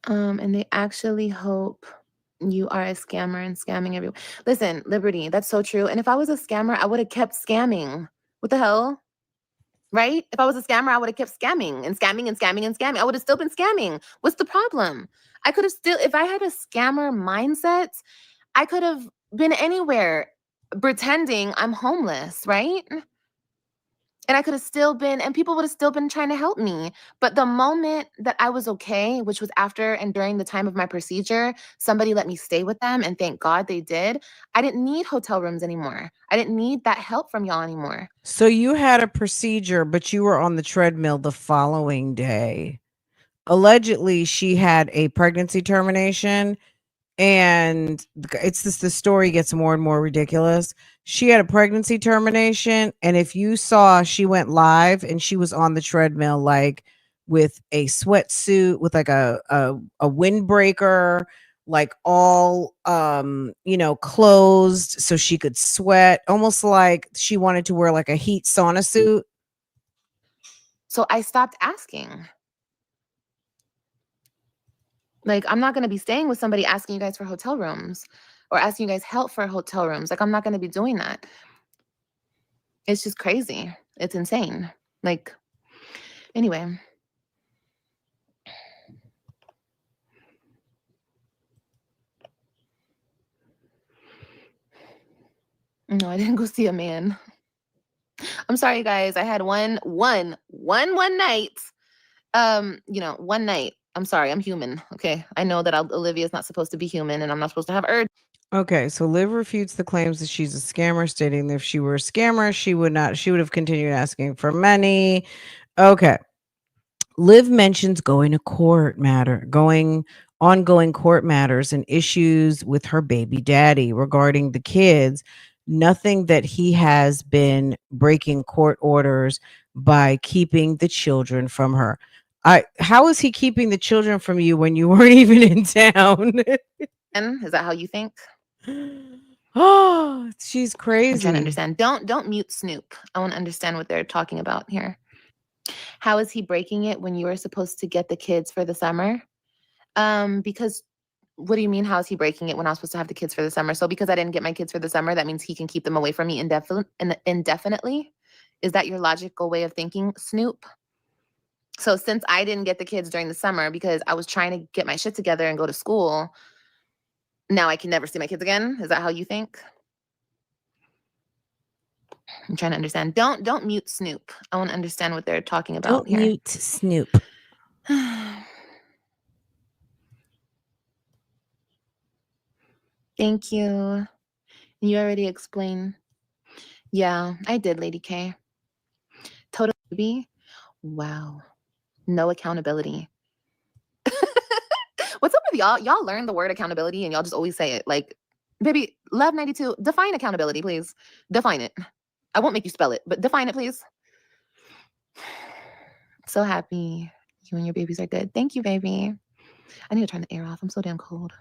And they actually hope you are a scammer and scamming everyone. Listen, Liberty, that's so true. And if I was a scammer, I would have kept scamming. What the hell? Right? If I was a scammer, I would have kept scamming and scamming and scamming and scamming. I would have still been scamming. What's the problem? I could have still, if I had a scammer mindset, I could have been anywhere pretending I'm homeless, right? And I could have still been, and people would have still been trying to help me. But the moment that I was okay, which was after and during the time of my procedure, somebody let me stay with them. And thank God they did. I didn't need hotel rooms anymore. I didn't need that help from y'all anymore. So you had a procedure, but you were on the treadmill the following day. Allegedly, she had a pregnancy termination and it's this the story gets more and more ridiculous. She had a pregnancy termination, and if you saw, she went live and she was on the treadmill like with a sweatsuit with like a windbreaker like all closed so she could sweat, almost like she wanted to wear like a heat sauna suit. So I stopped asking. Like, I'm not gonna be staying with somebody asking you guys for hotel rooms or asking you guys help for hotel rooms. Like, I'm not gonna be doing that. It's just crazy. It's insane. Like, anyway. No, I didn't go see a man. I'm sorry, guys. I had one night. One night. I'm sorry. I'm human. Okay. I know that Olivia's not supposed to be human, and I'm not supposed to have urge. Okay, so Liv refutes the claims that she's a scammer, stating that if she were a scammer, she would have continued asking for money. Okay. Liv mentions going ongoing court matters and issues with her baby daddy regarding the kids. Nothing that he has been breaking court orders by keeping the children from her. How is he keeping the children from you when you weren't even in town? Is that how you think? Oh, she's I'm trying to crazy. understand. Don't mute Snoop. I want to understand what they're talking about here. How is he breaking it when you were supposed to get the kids for the summer? Because what do you mean? How is he breaking it when I was supposed to have the kids for the summer? So because I didn't get my kids for the summer, that means he can keep them away from me indefinitely? Is that your logical way of thinking, Snoop? So since I didn't get the kids during the summer because I was trying to get my shit together and go to school, now I can never see my kids again? Is that how you think? I'm trying to understand. Don't mute Snoop. I want to understand what they're talking about Don't here. mute Snoop. Thank you. You already explained. Yeah, I did, Lady K. Totally. Wow. No accountability. What's up with y'all? Y'all learn the word accountability and y'all just always say it. Like, baby, Love 92, define accountability, please. Define it. I won't make you spell it, but define it, please. So happy you and your babies are good. Thank you, baby. I need to turn the air off. I'm so damn cold.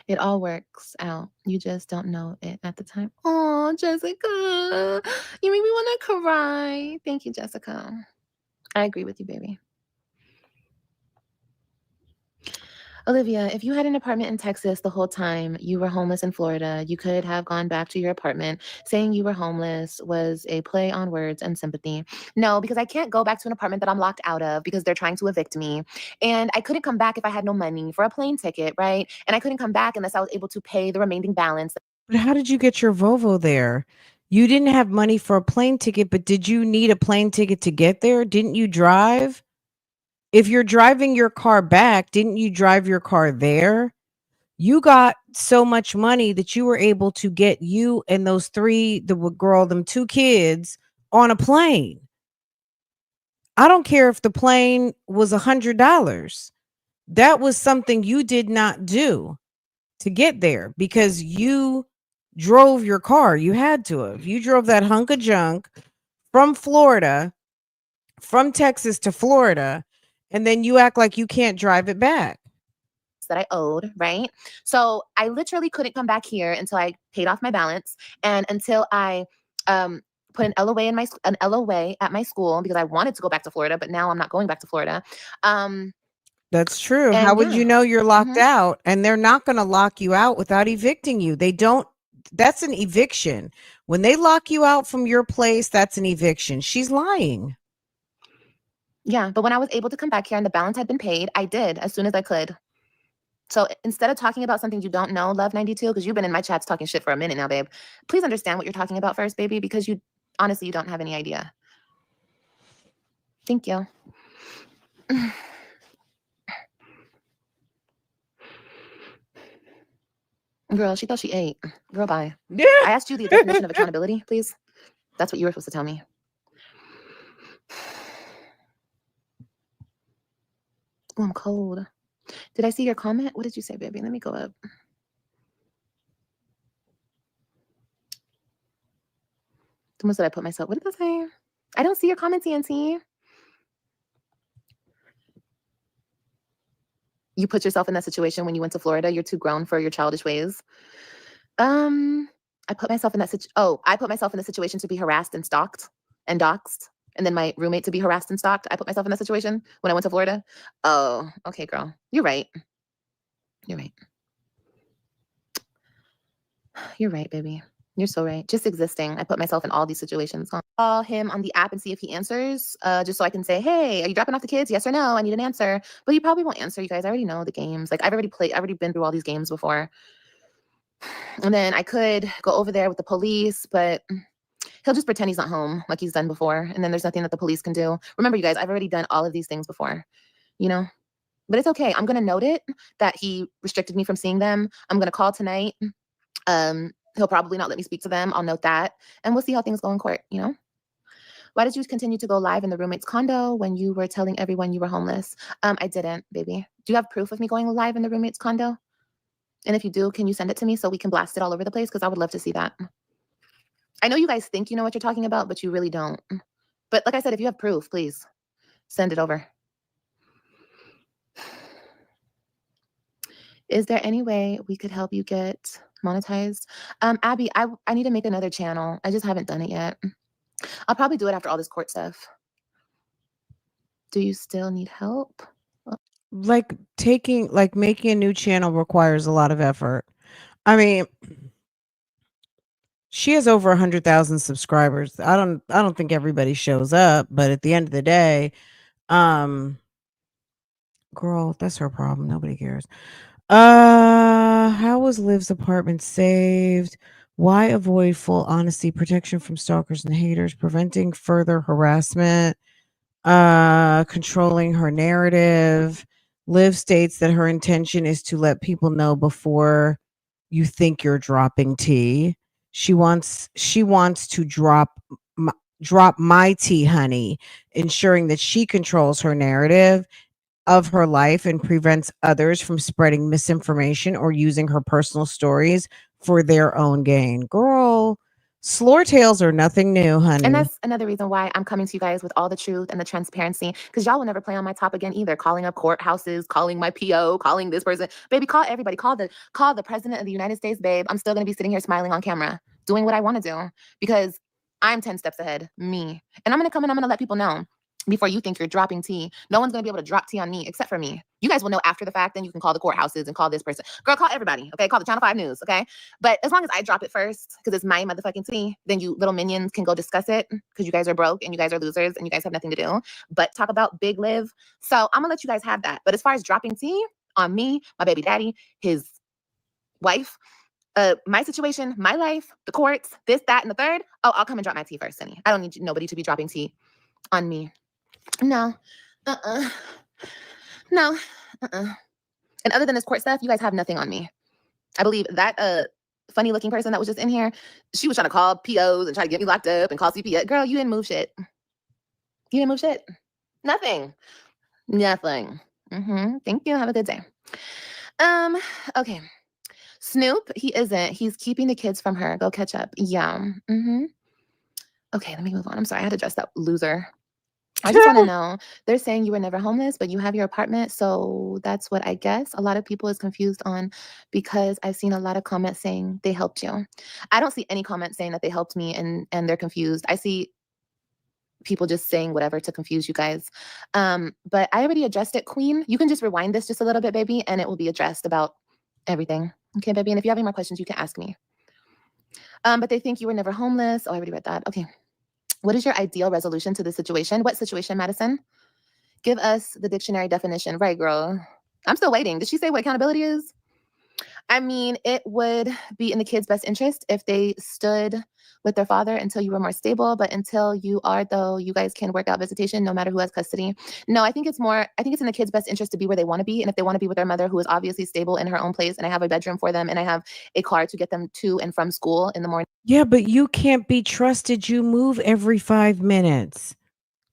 It all works out. You just don't know it at the time. Oh, Jessica, you make me want to cry. Thank you, Jessica. I agree with you, baby. Olivia, if you had an apartment in Texas the whole time you were homeless in Florida, you could have gone back to your apartment. Saying you were homeless was a play on words and sympathy. No, because I can't go back to an apartment that I'm locked out of because they're trying to evict me. And I couldn't come back if I had no money for a plane ticket, right? And I couldn't come back unless I was able to pay the remaining balance. But how did you get your Volvo there? You didn't have money for a plane ticket, but did you need a plane ticket to get there? Didn't you drive? If you're driving your car back, didn't you drive your car there? You got so much money that you were able to get you and them two kids on a plane. I don't care if the plane was $100. That was something you did not do to get there because you drove your car. You had to have. You drove that hunk of junk from Florida, from Texas to Florida, and then you act like you can't drive it back. That I owed, right? So I literally couldn't come back here until I paid off my balance and until I put an LOA at my school because I wanted to go back to Florida, but now I'm not going back to Florida. That's true. How And would yeah. you know you're locked Mhm. out? And they're not going to lock you out without evicting you. They don't. That's an eviction. When they lock you out from your place, that's an eviction. She's lying. Yeah, but when I was able to come back here and the balance had been paid, I did as soon as I could. So instead of talking about something you don't know, Love 92, because you've been in my chats talking shit for a minute now, babe, please understand what you're talking about first, baby, because you honestly, you don't have any idea. Thank you. Girl, she thought she ate. Girl, bye. I asked you the definition of accountability, please. That's what you were supposed to tell me. Oh, I'm cold. Did I see your comment? What did you say, baby? Let me go up. The ones that I put myself. What did I say? I don't see your comment, TNT. You put yourself in that situation when you went to Florida. You're too grown for your childish ways. Um, I put myself in that I put myself in the situation to be harassed and stalked and doxxed, and then my roommate to be harassed and stalked. I put myself in that situation when I went to Florida. Oh, okay, girl. You're right. You're right. You're right, baby. You're so right. Just existing. I put myself in all these situations. Call him on the app and see if he answers, just so I can say, hey, are you dropping off the kids? Yes or no? I need an answer. But he probably won't answer, you guys. I already know the games. Like, I've already been through all these games before. And then I could go over there with the police, but he'll just pretend he's not home like he's done before. And then there's nothing that the police can do. Remember, you guys, I've already done all of these things before, you know? But it's okay. I'm going to note it that he restricted me from seeing them. I'm going to call tonight. He'll probably not let me speak to them. I'll note that. And we'll see how things go in court, you know? Why did you continue to go live in the roommate's condo when you were telling everyone you were homeless? I didn't, baby. Do you have proof of me going live in the roommate's condo? And if you do, can you send it to me so we can blast it all over the place? Because I would love to see that. I know you guys think you know what you're talking about, but you really don't. But like I said, if you have proof, please send it over. Is there any way we could help you get monetized? Abby, I need to make another channel. I just haven't done it yet. I'll probably do it after all this court stuff. Do you still need help? Like making a new channel requires a lot of effort. I mean, she has over 100,000 subscribers. I don't think everybody shows up, but at the end of the day, um girl, that's her problem. Nobody cares. How was Liv's apartment saved? Why avoid full honesty, protection from stalkers and haters, preventing further harassment, controlling her narrative. Liv states that her intention is to let people know before you think you're dropping tea. She wants to drop my tea, honey, ensuring that she controls her narrative of her life and prevents others from spreading misinformation or using her personal stories for their own gain. Girl, slore tales are nothing new, And honey. that's another reason why I'm coming to you guys with all the truth and the transparency, because y'all will never play on my top again either. Calling up courthouses, calling my PO, calling this person. Baby, call everybody. Call the president of the United States, babe. I'm still gonna be sitting here smiling on camera, doing what I want to do because I'm 10 steps ahead. Me. And I'm gonna come and I'm gonna let people know. Before you think you're dropping tea, no one's gonna be able to drop tea on me except for me. You guys will know after the fact, then you can call the courthouses and call this person. Girl, call everybody, okay? Call the Channel 5 News, okay? But as long as I drop it first, because it's my motherfucking tea, then you little minions can go discuss it because you guys are broke and you guys are losers and you guys have nothing to do but talk about Big Liv. So I'm gonna let you guys have that. But as far as dropping tea on me, my baby daddy, his wife, my situation, my life, the courts, this, that, and the third, oh, I'll come and drop my tea first, honey. I don't need nobody to be dropping tea on me. No. Uh-uh. No. Uh-uh. And other than this court stuff, you guys have nothing on me. I believe that funny looking person that was just in here, she was trying to call POs and try to get me locked up and call CPS. Girl, you didn't move shit. You didn't move shit. Nothing. Nothing. Thank you. Have a good day. Okay. Snoop, he isn't. He's keeping the kids from her. Go catch up. Yeah. Okay, let me move on. I'm sorry. I had to dress that loser. I just want to know, they're saying you were never homeless, but you have your apartment. So that's what I guess a lot of people is confused on, because I've seen a lot of comments saying they helped you. I don't see any comments saying that they helped me and they're confused. I see people just saying whatever to confuse you guys. But I already addressed it, Queen. You can just rewind this just a little bit, baby, and it will be addressed about everything. Okay, baby. And if you have any more questions, you can ask me. But they think you were never homeless. Oh, I already read that. Okay. What is your ideal resolution to the situation? What situation, Madison? Give us the dictionary definition. Right, girl. I'm still waiting. Did she say what accountability is? I mean, it would be in the kids' best interest if they stood with their father until you were more stable. But until you are, though, you guys can work out visitation no matter who has custody. No, I think it's in the kids' best interest to be where they want to be. And if they want to be with their mother, who is obviously stable in her own place, and I have a bedroom for them, and I have a car to get them to and from school in the morning. Yeah, but you can't be trusted. You move every 5 minutes.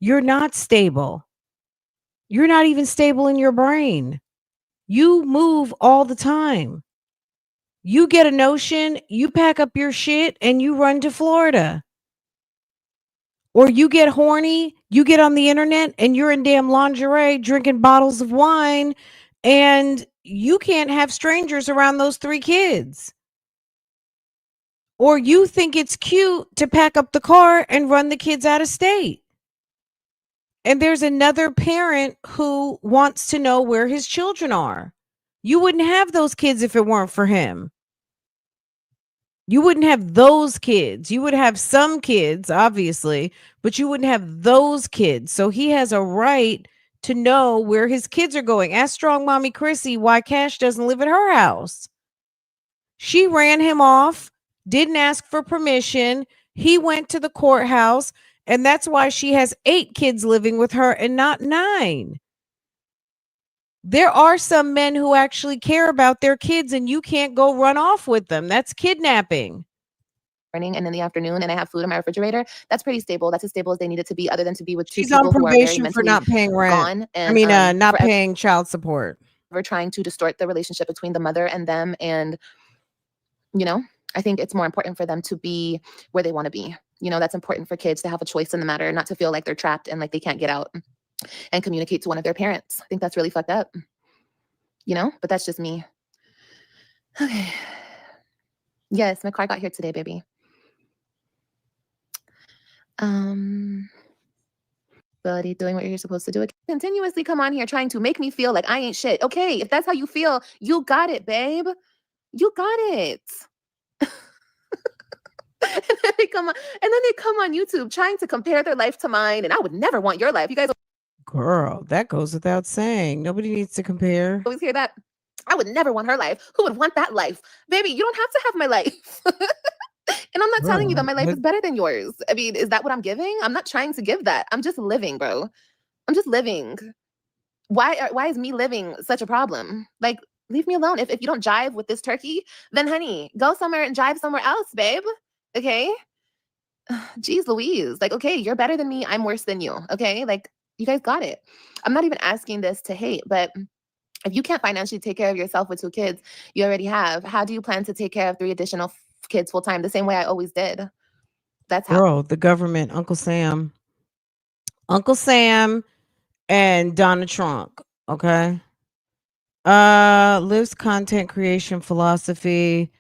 You're not stable. You're not even stable in your brain. You move all the time. You get a notion, you pack up your shit, and you run to Florida. Or you get horny, you get on the internet, and you're in damn lingerie drinking bottles of wine And you can't have strangers around those 3 kids. Or you think it's cute to pack up the car and run the kids out of state. And there's another parent who wants to know where his children are. You wouldn't have those kids if it weren't for him. You wouldn't have those kids. You would have some kids, obviously, but you wouldn't have those kids. So he has a right to know where his kids are going. Ask strong mommy Chrissy why Cash doesn't live at her house. She ran him off, didn't ask for permission. He went to the courthouse, and that's why she has 8 kids living with her and not 9. There are some men who actually care about their kids, and you can't go run off with them. That's kidnapping. Morning and in the afternoon, and I have food in my refrigerator, that's pretty stable. That's as stable as they need it to be, other than to be with 2 She's on people who are very probation for mentally not paying rent. gone I and mean, not forever paying child support. trying to distort the relationship between the mother and them. And, you know, I think it's more important for them to be where they want to be. You know, that's important for kids to have a choice in the matter, not to feel like they're trapped and like they can't get out and communicate to one of their parents. I think that's really fucked up, you know, but that's just me. Okay. Yes, my car got here today, baby. Ability doing what you're supposed to do. Continuously come on here trying to make me feel like I ain't shit. Okay, if that's how you feel, you got it, babe. You got it. And then they come on YouTube trying to compare their life to mine, and I would never want your life. You guys Girl, that goes without saying. Nobody needs to compare. always hear that. I would never want her life. Who would want that life? Baby, you don't have to have my life. And I'm not telling you that Girl, my life is better than yours. I mean, is that what I'm giving? I'm not trying to give that. I'm just living, bro. I'm just living. Why is me living such a problem? Like, leave me alone. If you don't jive with this turkey, then honey, go somewhere and jive somewhere else, babe. Okay? Jeez Louise. Like, okay, you're better than me. I'm worse than you. Okay? Like, you guys got it. I'm not even asking this to hate, but if you can't financially take care of yourself with 2 kids you already have, how do you plan to take care of 3 additional kids full time? The same way I always did. That's how. girl, the government, Uncle Sam and Donna Trump, okay? Lives content creation philosophy,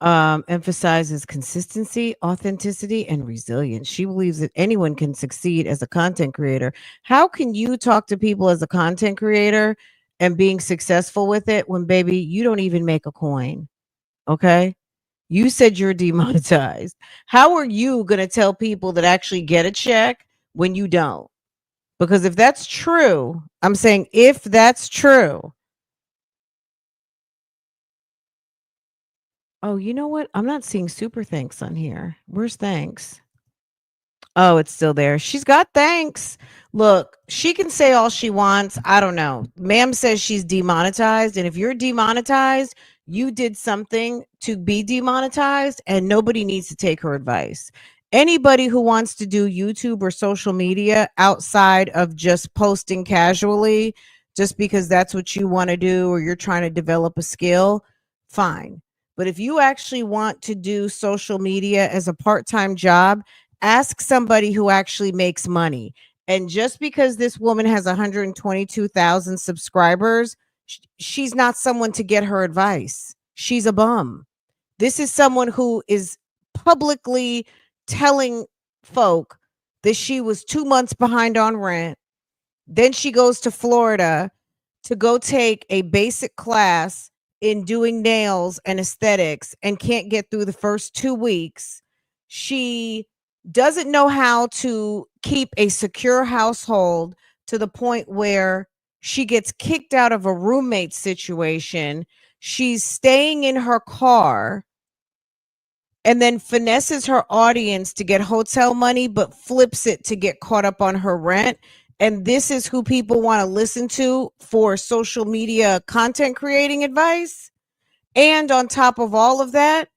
emphasizes consistency, authenticity, and resilience. She believes that anyone can succeed as a content creator. How can you talk to people as a content creator and being successful with it when, baby, you don't even make a coin? Okay. You said you're demonetized. How are you going to tell people that actually get a check when you don't? Because if that's true, I'm saying if that's true. Oh, you know what? I'm not seeing super thanks on here. Where's thanks? Oh, it's still there. She's got thanks. Look, she can say all she wants. I don't know. Ma'am says she's demonetized. And if you're demonetized, you did something to be demonetized, and nobody needs to take her advice. Anybody who wants to do YouTube or social media outside of just posting casually, just because that's what you want to do or you're trying to develop a skill, fine. But if you actually want to do social media as a part time job, ask somebody who actually makes money. And just because this woman has 122,000 subscribers, she's not someone to get her advice. She's a bum. This is someone who is publicly telling folk that she was 2 months behind on rent. Then she goes to Florida to go take a basic class in doing nails and aesthetics and can't get through the first 2 weeks. She doesn't know how to keep a secure household to the point where she gets kicked out of a roommate situation. She's staying in her car and then finesses her audience to get hotel money, but flips it to get caught up on her rent. And this is who people want to listen to for social media content creating advice. And on top of all of that,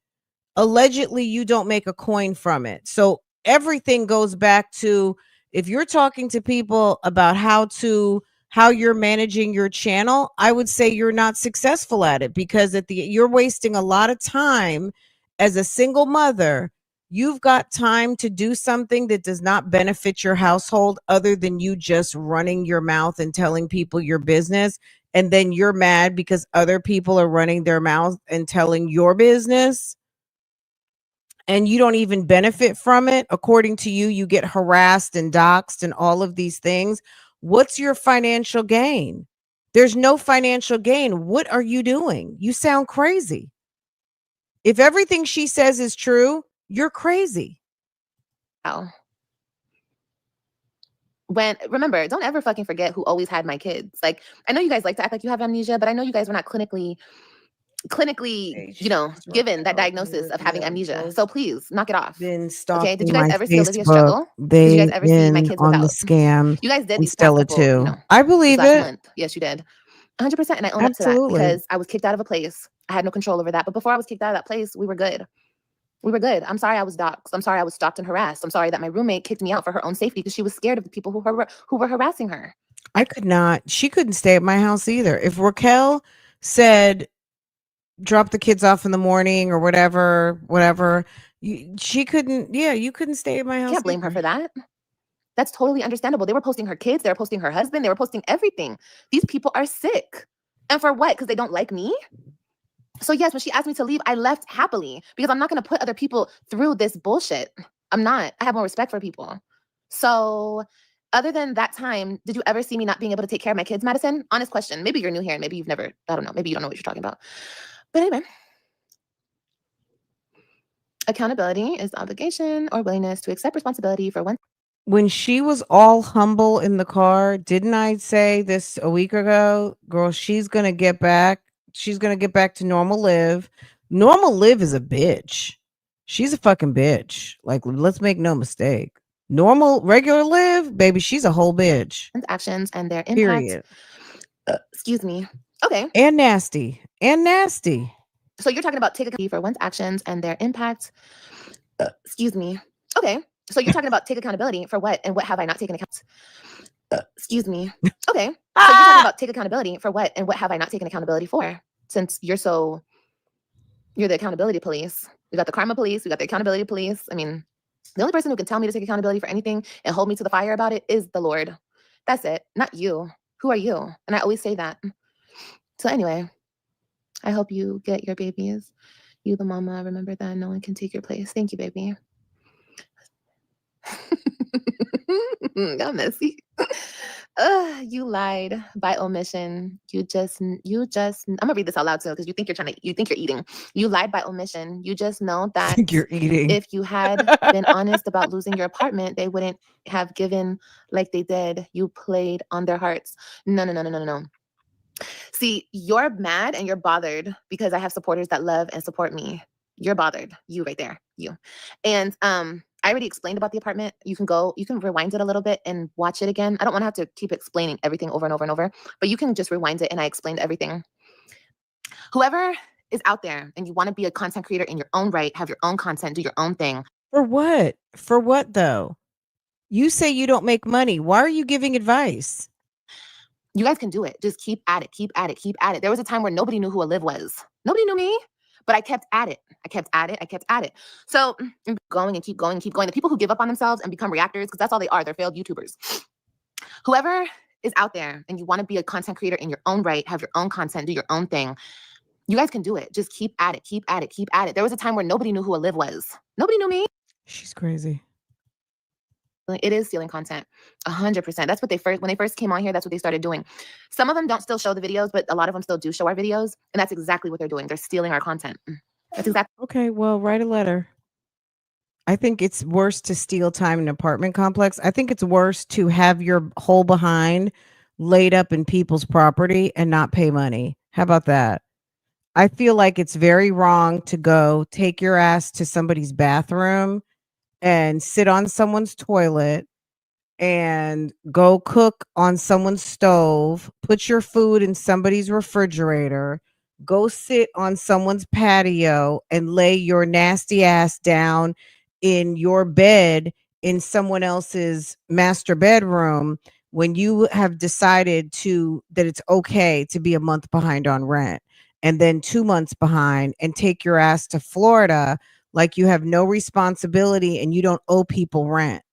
allegedly you don't make a coin from it. So everything goes back to, if you're talking to people about how you're managing your channel, I would say you're not successful at it, because you're wasting a lot of time as a single mother You've got time to do something that does not benefit your household other than you just running your mouth and telling people your business. And then you're mad because other people are running their mouth and telling your business and you don't even benefit from it. According to you, you get harassed and doxxed and all of these things. What's your financial gain? There's no financial gain. What are you doing? You sound crazy. If everything she says is true, you're crazy. Oh. When remember, don't ever fucking forget who always had my kids. Like, I know you guys like to act like you have amnesia, but I know you guys were not clinically, Hey, you she's know, given that Raquel and diagnosis of having Olivia amnesia. both So please knock it off. been Okay. Did stalking you guys my ever see Olivia Facebook. struggle? Did you guys They've ever see my been kids on the without? scam You guys did and these past Stella couple, too. I this believe last it. month. Yes, you did. 100%. And I own up to that Absolutely. because I was kicked out of a place. I had no control over that. But before I was kicked out of that place, we were good. We were good. I'm sorry I was doxxed. I'm sorry I was stalked and harassed. I'm sorry that my roommate kicked me out for her own safety because she was scared of the people who were harassing her. I could not. She couldn't stay at my house either. If Raquel said, drop the kids off in the morning or whatever, she couldn't. Yeah, you couldn't stay at my house Can't blame her either. for that. That's totally understandable. They were posting her kids, they were posting her husband, they were posting everything. These people are sick. And for what? Because they don't like me? So, yes, when she asked me to leave, I left happily because I'm not going to put other people through this bullshit. I'm not. I have more respect for people. So, other than that time, did you ever see me not being able to take care of my kids, Madison? Honest question. Maybe you're new here and maybe you've never, I don't know, maybe you don't know what you're talking about. But anyway, accountability is obligation or willingness to accept responsibility for one. When she was all humble in the car, didn't I say this a week ago? Girl, she's gonna get back. She's gonna get back to normal live. Normal live is a bitch. She's a fucking bitch. Like, let's make no mistake. Normal, regular live, baby, she's a whole bitch. Actions and their impact. Period. Excuse me. Okay. And nasty. And nasty. So you're talking about take accountability for one's actions and their impact. Excuse me. Okay. So you're talking about take accountability for what and what have I not taken account? Excuse me. Okay. So you're talking about take accountability for what and what have I not taken accountability for? Since you're the accountability police. We got the karma police. We got the accountability police. I mean, the only person who can tell me to take accountability for anything and hold me to the fire about it is the Lord. That's it. Not you. Who are you? And I always say that. So anyway, I hope you get your babies. You, the mama, remember that no one can take your place. Thank you, baby. Got messy. You lied by omission. I'm gonna read this out loud too because you think you're eating. You lied by omission. You just know I that think you're eating. if you had been honest about losing your apartment, they wouldn't have given like they did. You played on their hearts. No, no, no, no, no, no. See, you're mad and you're bothered because I have supporters that love and support me. You're bothered. You right there. You. And I already explained about the apartment. You can rewind it a little bit and watch it again. I don't want to have to keep explaining everything over and over and over, but you can just rewind it and I explained everything. Whoever is out there and you want to be a content creator in your own right, have your own content, do your own thing. For what? For what though? You say you don't make money. Why are you giving advice? You guys can do it. Just keep at it, keep at it, keep at it. There was a time where nobody knew who Olive was. Nobody knew me, but I kept at it. I kept at it. I kept at it. So going and keep going, keep going. The people who give up on themselves and become reactors, because that's all they are. They're failed YouTubers. Whoever is out there and you want to be a content creator in your own right, have your own content, do your own thing. You guys can do it. Just keep at it, keep at it, keep at it. There was a time where nobody knew who Olive was. Nobody knew me. She's crazy. It is stealing content, 100%. That's what when they first came on here, that's what they started doing. Some of them don't still show the videos, but a lot of them still do show our videos. And that's exactly what they're doing. They're stealing our content. That's exactly. Okay, well, write a letter. I think it's worse to steal time in an apartment complex. I think it's worse to have your whole behind laid up in people's property and not pay money. How about that? I feel like it's very wrong to go take your ass to somebody's bathroom and sit on someone's toilet and go cook on someone's stove, put your food in somebody's refrigerator, go sit on someone's patio and lay your nasty ass down in your bed in someone else's master bedroom when you have decided to that it's okay to be a month behind on rent and then 2 months behind and take your ass to Florida like you have no responsibility and you don't owe people rent.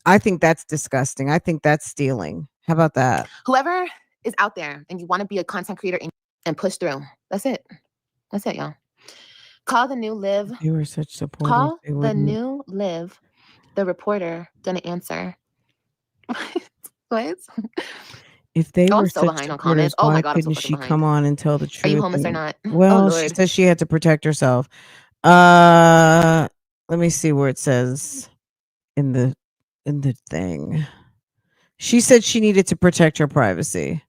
I think that's disgusting. I think that's stealing. How about that? Whoever is out there and you want to be a content creator and push through, that's it. That's it, y'all. Call the new Liv. They were such supporters. Call They the wouldn't. new Liv. The reporter gonna answer. What? If they Oh, I'm were so such behind on supporters, comments. Oh my why God, I'm so couldn't fucking she behind. come on and tell the Are you truth? homeless or And not? Oh well, she Lord. says she had to protect herself. Uh, let me see where it says in the thing. She said she needed to protect her privacy.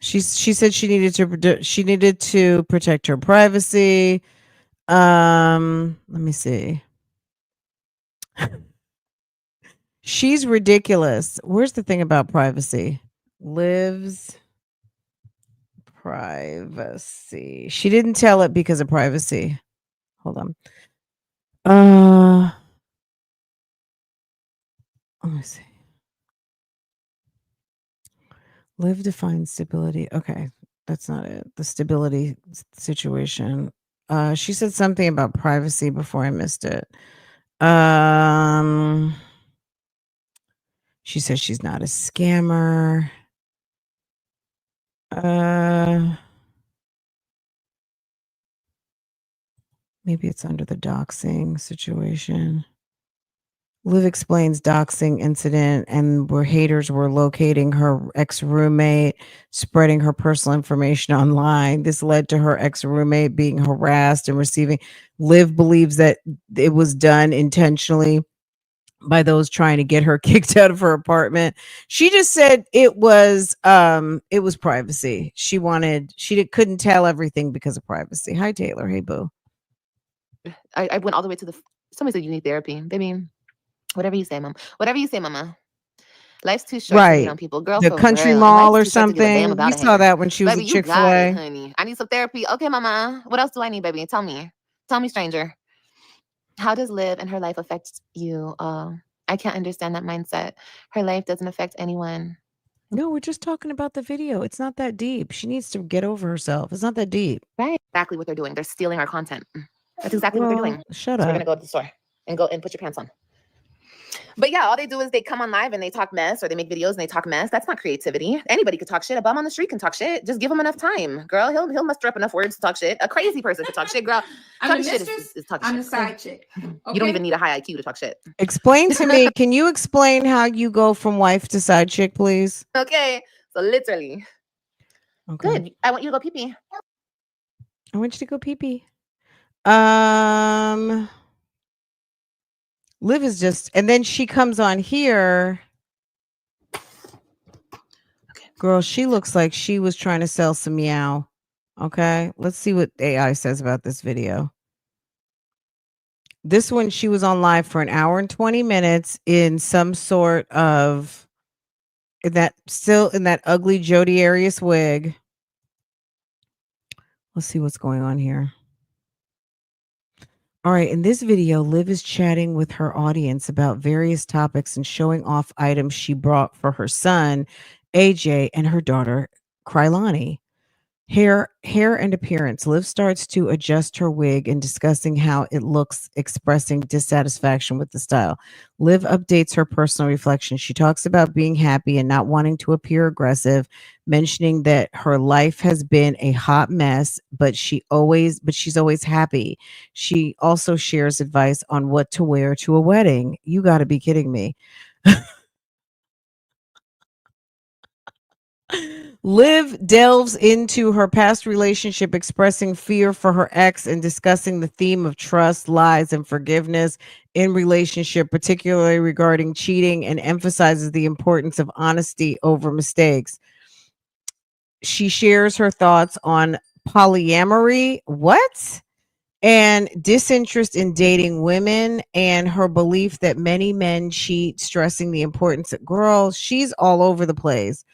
She said she needed to protect her privacy. Let me see. She's ridiculous. Where's the thing about privacy? Lives privacy. She didn't tell it because of privacy. Hold on. Let me see. Live defines stability. Okay, that's not it. The stability situation. She said something about privacy before I missed it. Um, she says she's not a scammer. Uh, maybe it's under the doxing situation. Liv explains doxing incident and where haters were locating her ex-roommate, spreading her personal information online. This led to her ex-roommate being harassed and receiving. Liv believes that it was done intentionally by those trying to get her kicked out of her apartment. She just said it was privacy. Couldn't tell everything because of privacy. Hi Taylor. Hey boo. I went all the way to the. Somebody said you need therapy, baby. Whatever you say, mom. Whatever you say, mama. Life's too short to hate Right. on people. Girl, The for country real. mall Life's or too short to give a damn something. We about a saw hater. that when she was Baby, at you got it, Chick-fil-A. honey. I need some therapy. Okay, mama. What else do I need, baby? Tell me. Tell me, stranger. How does Liv and her life affect you? I can't understand that mindset. Her life doesn't affect anyone. No, we're just talking about the video. It's not that deep. She needs to get over herself. It's not that deep. Right. Exactly what they're doing. They're stealing our content. That's exactly what they're Well, doing. shut So we're up. gonna go to the store and go and put your pants on. But yeah, all they do is they come on live and they talk mess or they make videos and they talk mess. That's not creativity. Anybody could talk shit. A bum on the street can talk shit. Just give him enough time. Girl, he'll muster up enough words to talk shit. A crazy person could talk shit. Girl, talking shit is talking I'm shit. the side chick. Okay? You don't even need a high IQ to talk shit. Explain to me. Can you explain how you go from wife to side chick, please? Okay. So literally. Okay. Good. I want you to go pee pee. I want you to go pee pee. Liv is just, and then she comes on here. Girl, she looks like she was trying to sell some meow. Okay, let's see what AI says about this video. This one, she was on live for an hour and 20 minutes in some sort of in that ugly Jodi Arias wig. Let's see what's going on here. All right, in this video, Liv is chatting with her audience about various topics and showing off items she brought for her son, AJ, and her daughter, Krylani. Hair and appearance. Liv starts to adjust her wig and discussing how it looks, expressing dissatisfaction with the style. Liv updates her personal reflection. She talks about being happy and not wanting to appear aggressive, mentioning that her life has been a hot mess, but she's always happy. She also shares advice on what to wear to a wedding. You got to be kidding me. Liv delves into her past relationship, expressing fear for her ex and discussing the theme of trust, lies, and forgiveness in relationship, particularly regarding cheating, and emphasizes the importance of honesty over mistakes. She shares her thoughts on polyamory. What? And disinterest in dating women and her belief that many men cheat, stressing the importance of girls. She's all over the place.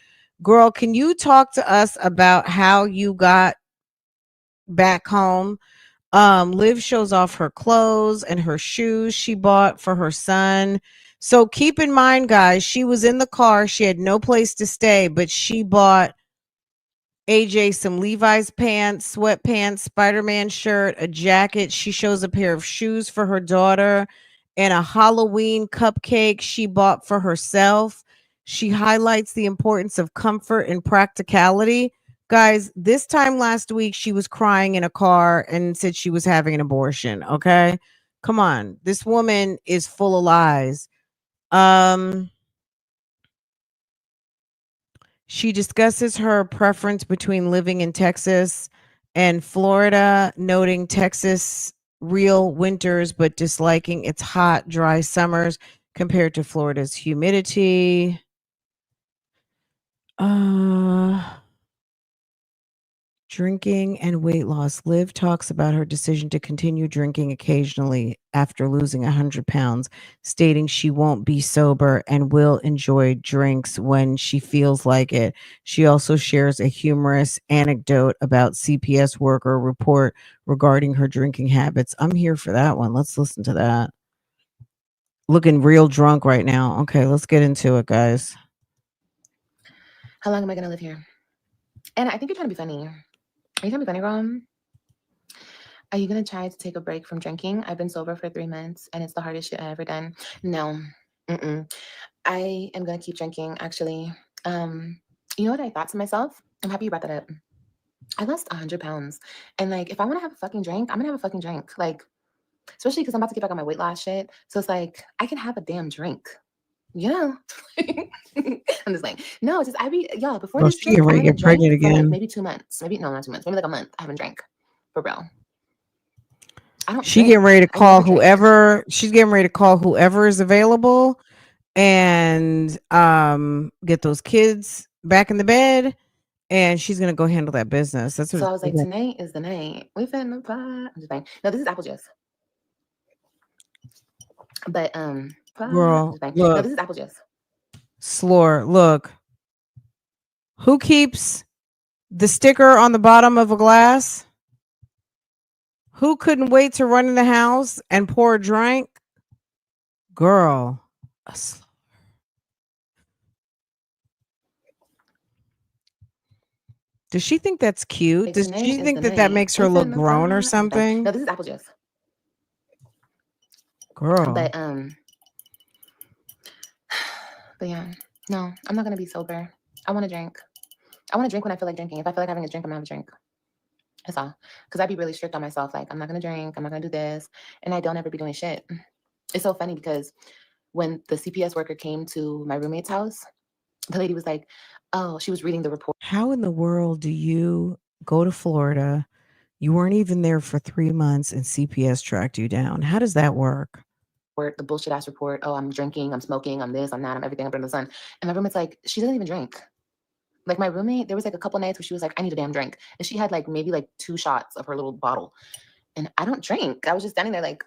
Girl, can you talk to us about how you got back home? Liv shows off her clothes and her shoes she bought for her son. So keep in mind, guys, she was in the car. She had no place to stay, but she bought AJ some Levi's pants, sweatpants, Spider-Man shirt, a jacket. She shows a pair of shoes for her daughter and a Halloween cupcake she bought for herself. She highlights the importance of comfort and practicality. Guys, this time last week she was crying in a car and said she was having an abortion, okay? Come on. This woman is full of lies. Um She discusses her preference between living in Texas and Florida, noting Texas real winters but disliking its hot, dry summers compared to Florida's humidity. Uh Drinking and weight loss. Liv talks about her decision to continue drinking occasionally after losing 100 pounds, stating she won't be sober and will enjoy drinks when she feels like it. She also shares a humorous anecdote about CPS worker report regarding her drinking habits. I'm here for that one. Let's listen to that. Looking real drunk right now. Okay, let's get into it, guys. How long am I gonna live here? And I think you're trying to be funny. Are you trying to be funny, girl? Are you gonna try to take a break from drinking? I've been sober for 3 months, and it's the hardest shit I've ever done. No, mm-mm. I am gonna keep drinking. Actually, you know what I thought to myself? I'm happy you brought that up. I lost 100 pounds, and like, if I want to have a fucking drink, I'm gonna have a fucking drink. Like, especially because I'm about to get back on my weight loss shit. So it's like I can have a damn drink. You know, I'm just like, no, just I be y'all before Well, this she trip, getting I ready to haven't get drank pregnant for like again. maybe 2 months, maybe no, not 2 months, maybe like a month. I haven't drank for real. I don't She getting drink. ready to I call never drink. whoever. She's getting ready to call whoever is available and get those kids back in the bed, and she's gonna go handle that business. That's what So she's I was like, gonna. tonight is the night. We finna pot. I'm just saying. No, this is apple juice. But pot. I'm Girl, just saying. No, look, this is apple juice. Slore, look, who keeps the sticker on the bottom of a glass? Who couldn't wait to run in the house and pour a drink? Girl, a does she think that's cute? Like, Does tonight she is think the that that night. makes We her look finna grown or pot. I'm just saying. something? No, this is apple juice. Girl, But but yeah, no, I'm not gonna be sober. I want to drink. I want to drink when I feel like drinking. If I feel like having a drink, I'm gonna have a drink. That's all. Because I'd be really strict on myself. Like, I'm not gonna drink. I'm not gonna do this, and I don't ever be doing shit. It's so funny because when the CPS worker came to my roommate's house, the lady was like, "Oh, she was reading the report, how in the world do you go to Florida? You weren't even there for 3 months and CPS tracked you down. How does that work? the bullshit ass report. Oh, I'm drinking, I'm smoking, I'm this, I'm that, I'm everything under the sun." And my roommate's like, "She doesn't even drink." Like, my roommate, there was like a couple nights where she was like, "I need a damn drink," and she had like maybe like 2 shots of her little bottle, and I don't drink. I was just standing there like,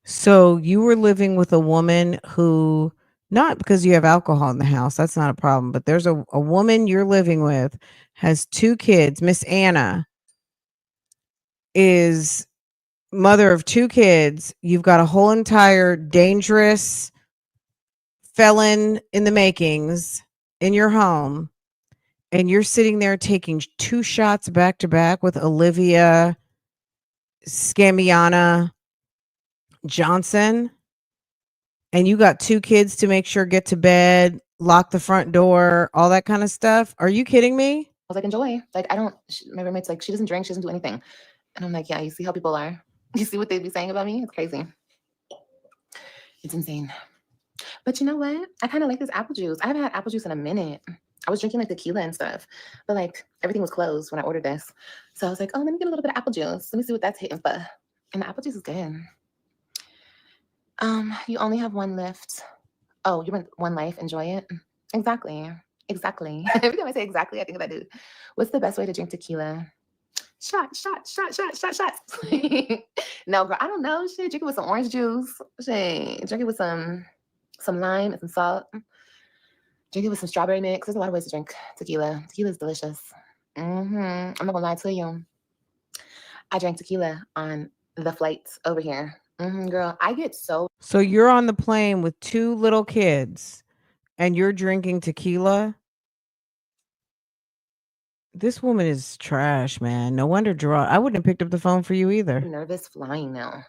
So you were living with a woman who, not because you have alcohol in the house, that's not a problem, but there's a woman you're living with, has 2 kids. Miss Anna is mother of 2 kids. You've got a whole entire dangerous felon in the makings in your home, and you're sitting there taking 2 shots back to back with Olivia Scamiana Johnson, and you got 2 kids to make sure get to bed, lock the front door, all that kind of stuff. Are you kidding me? I was like, "Enjoy." Like, I don't. My roommate's like, "She doesn't drink. She doesn't do anything," and I'm like, "Yeah, you see how people are. You see what they be saying about me? It's crazy. It's insane." But you know what? I kind of like this apple juice. I haven't had apple juice in a minute. I was drinking like tequila and stuff, but like everything was closed when I ordered this. So I was like, "Oh, let me get a little bit of apple juice. Let me see what that's hitting for." And the apple juice is good. You only have one left. Oh, you want one life. Enjoy it. Exactly. Exactly. Every time I say exactly, I think of that dude. What's the best way to drink tequila? Shot, shot, shot, shot, shot, shot. No, girl, I don't know. Shit, drink it with some orange juice. Shit, drink it with some lime and some salt. Drink it with some strawberry mix. There's a lot of ways to drink tequila. Tequila is delicious. I'm not gonna lie to you. I drank tequila on the flights over here. Girl, I get so So you're on the plane with 2 little kids and you're drinking tequila? This woman is trash, man. No wonder Gerard. I wouldn't have picked up the phone for you either. Nervous flying now.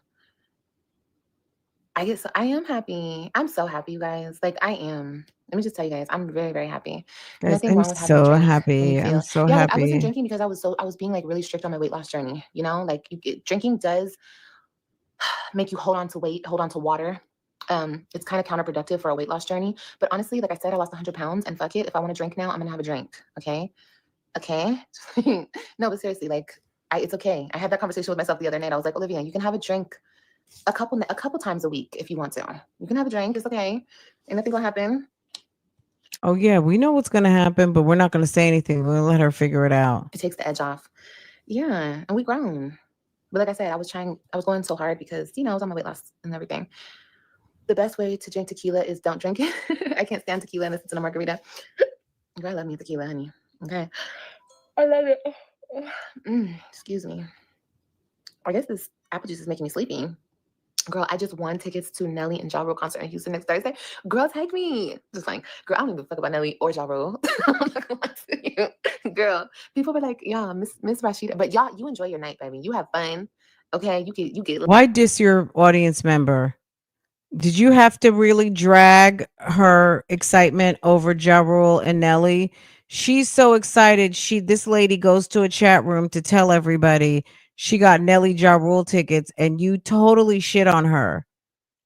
I am happy. I'm so happy, you guys. Like I am. Let me just tell you guys, I'm very, very happy. Guys, Nothing I'm wrong with having a so drink when you happy. I'm feel. so Yeah, like I wasn't happy. drinking because I was being like really strict on my weight loss journey. You know, like drinking does make you hold on to weight, hold on to water. It's kind of counterproductive for a weight loss journey. But honestly, like I said, I lost 100 pounds, and fuck it. If I want to drink now, I'm gonna have a drink. Okay, okay. No, but seriously, like it's okay. I had that conversation with myself the other night. I was like, Olivia, you can have a drink a couple times a week if you want to. You can have a drink. It's okay. Ain't nothing gonna happen. Oh yeah, we know what's gonna happen, but we're not gonna say anything. We're gonna let her figure it out. It takes the edge off. Yeah, and we grown. But like I said, I was going so hard because I was on my weight loss and everything. The best way to drink tequila is don't drink it. I can't stand tequila unless it's in a margarita. Girl, I love me tequila, honey. Okay, I love it. Excuse me. I guess this apple juice is making me sleepy. Girl, I just won tickets to Nelly and Ja Rule concert in Houston next Thursday. Girl, take me. Just like, girl, I don't give a fuck about Nelly or Ja Rule. I'm not gonna lie to you. Girl, people were like, yeah, Miss Rashida. But y'all, you enjoy your night, baby. You have fun. Okay, you get Why diss your audience member? Did you have to really drag her excitement over Ja Rule and Nelly? She's so excited. This lady goes to a chat room to tell everybody she got Nelly Ja Rule tickets, and you totally shit on her.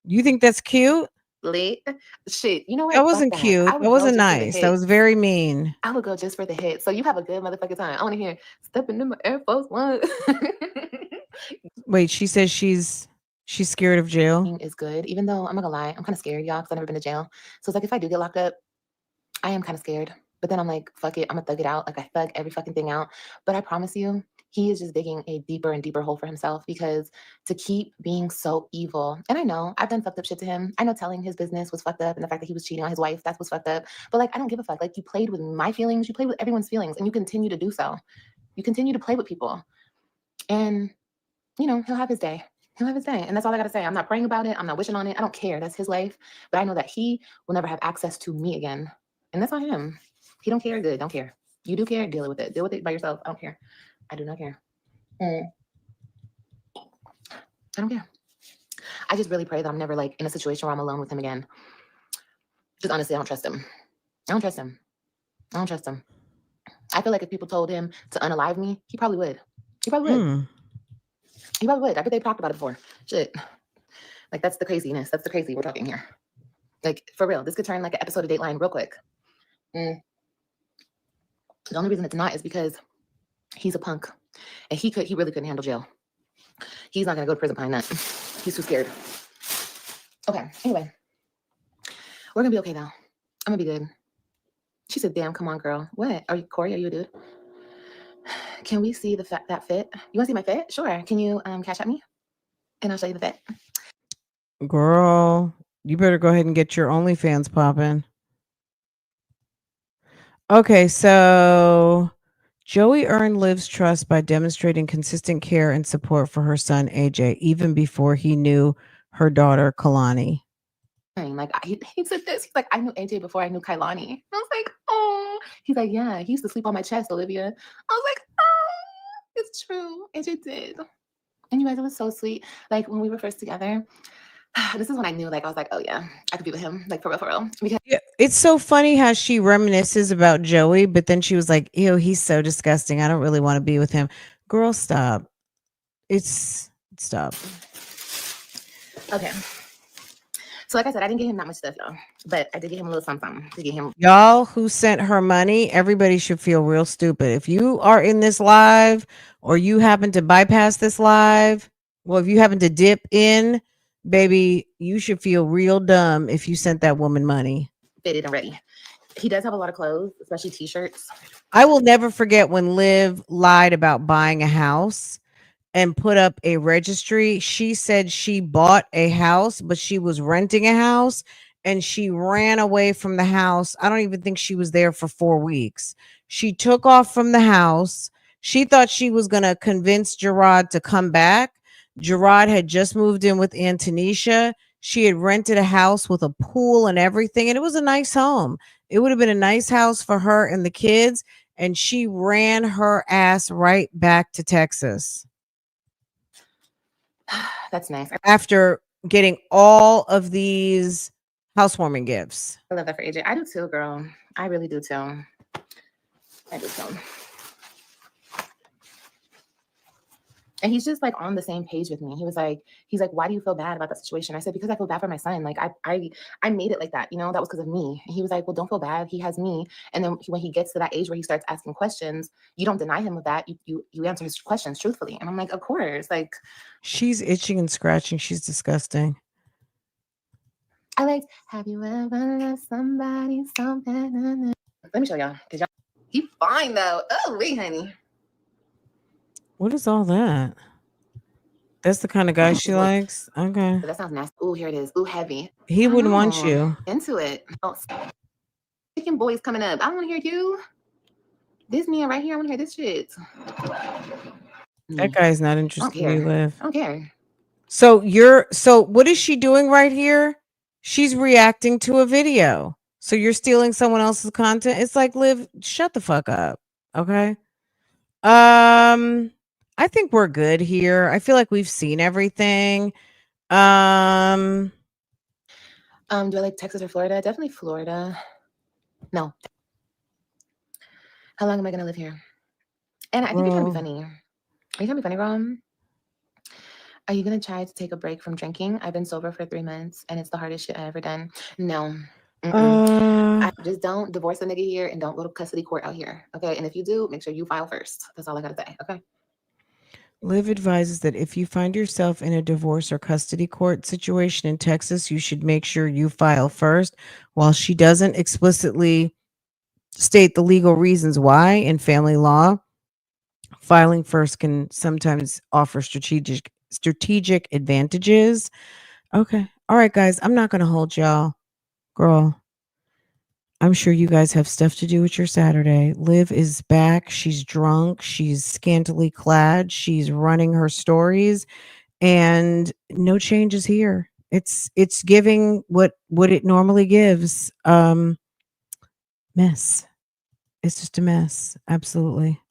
You think that's cute? lit. Shit, you know That what? Fuck wasn't that. I cute. That would go wasn't just for the nice. That was hits. very mean. I would go just for the hits. So you have a good motherfucking time. I want to hear stepping in my Air Force One. Wait, she says she's scared of jail. Is good, even though I'm not gonna lie, I'm kind of scared, y'all, because I've never been to jail. So it's like if I do get locked up, I am kind of scared. But then I'm like, fuck it, I'm gonna thug it out. Like I thug every fucking thing out. But I promise you, he is just digging a deeper and deeper hole for himself because to keep being so evil, and I know I've done fucked up shit to him. I know telling his business was fucked up and the fact that he was cheating on his wife, that was fucked up. But like, I don't give a fuck. Like, you played with my feelings, you played with everyone's feelings, and you continue to do so. You continue to play with people. And, he'll have his day. He'll have his day. And that's all I gotta say. I'm not praying about it. I'm not wishing on it. I don't care. That's his life. But I know that he will never have access to me again. And that's on him. He don't care. Good. Don't care. You do care. Deal with it. Deal with it by yourself. I don't care. I do not care. Mm, I don't care. I just really pray that I'm never like in a situation where I'm alone with him again. Because honestly, I don't trust him. I don't trust him. I don't trust him. I feel like if people told him to unalive me, he probably would. He probably would. Mm. He probably would. I bet they've talked about it before. Shit. Like that's the craziness. That's the crazy we're talking here. Like for real, this could turn like an episode of Dateline real quick. Mm. The only reason it's not is because he's a punk, and he really couldn't handle jail. He's not gonna go to prison behind that. He's too scared. Okay. Anyway, we're gonna be okay though. I'm gonna be good. She said, "Damn, come on, girl. What? Are you Corey? Are you a dude? Can we see that fit? You want to see my fit? Sure. Can you cash at me, and I'll show you the fit." Girl, you better go ahead and get your OnlyFans popping. Okay, so Joey earned Liv's trust by demonstrating consistent care and support for her son AJ, even before he knew her daughter Kalani. Like he said this. He's like, "I knew AJ before I knew Kailani." I was like, "Oh." He's like, "Yeah, he used to sleep on my chest, Olivia." I was like, "Oh, it's true. AJ did." And you guys, it was so sweet. Like when we were first together, this is when I knew, like, I was like, oh yeah, I could be with him, like for real, for real. Because Yeah, it's so funny how she reminisces about Joey, but then she was like, "Ew, he's so disgusting. I don't really want to be with him." Girl, stop. Stop. okay, so like I said, I didn't get him that much stuff though, but I did get him a little something to get him. Y'all who sent her money, everybody should feel real stupid. If you are in this live or you happen to bypass this live, well, if you happen to dip in, baby, you should feel real dumb if you sent that woman money. Fitted and ready. He does have a lot of clothes, especially t-shirts. I will never forget when Liv lied about buying a house and put up a registry. She said she bought a house, but she was renting a house and she ran away from the house. I don't even think she was there for 4 weeks. She took off from the house. She thought she was going to convince Gerard to come back. Gerard had just moved in with Antonisha. She had rented a house with a pool and everything, and it was a nice home. It would have been a nice house for her and the kids. and she ran her ass right back to Texas That's nice. after getting all of these housewarming gifts. I love that for AJ. I do too, girl. I really do too. I do too. And he's just like on the same page with me. He's like, why do you feel bad about that situation? I said, because I feel bad for my son. Like I made it like that, you know, that was because of me. And he was like, well, don't feel bad. He has me. And then when he gets to that age where he starts asking questions, you don't deny him of that. You answer his questions truthfully. And I'm like, of course. Like, she's itching and scratching. She's disgusting. I like, have you ever loved somebody so bad? Let me show y'all. Cause y'all, he fine though. Oh, wait, honey. What is all that? That's the kind of guy she likes? Okay. That sounds nasty. Oh, here it is. Ooh, heavy. He I don't wouldn't want know. you. Into it. Oh, chicken boys coming up. I don't want to hear you. This man right here. I want to hear this shit. That guy's not I don't interested in you, care. Liv. I don't care. So what is she doing right here? She's reacting to a video. So you're stealing someone else's content. It's like, Liv, shut the fuck up. Okay. I think we're good here. I feel like we've seen everything. Do I like Texas or Florida? Definitely Florida. No. How long am I gonna live here? And I think you're trying to be funny. Are you trying to be funny, Rom? Are you gonna try to take a break from drinking? I've been sober for 3 months and it's the hardest shit I ever done. No. I just don't divorce a nigga here and don't go to custody court out here. Okay. And if you do, make sure you file first. That's all I gotta say. Okay. Liv advises that if you find yourself in a divorce or custody court situation in Texas, you should make sure you file first. While she doesn't explicitly state the legal reasons why in family law, filing first can sometimes offer strategic advantages. Okay. All right, guys. I'm not going to hold y'all. Girl, I'm sure you guys have stuff to do with your Saturday. Liv is back. She's drunk. She's scantily clad. She's running her stories, and no changes here. It's giving what it normally gives. Mess. It's just a mess. Absolutely.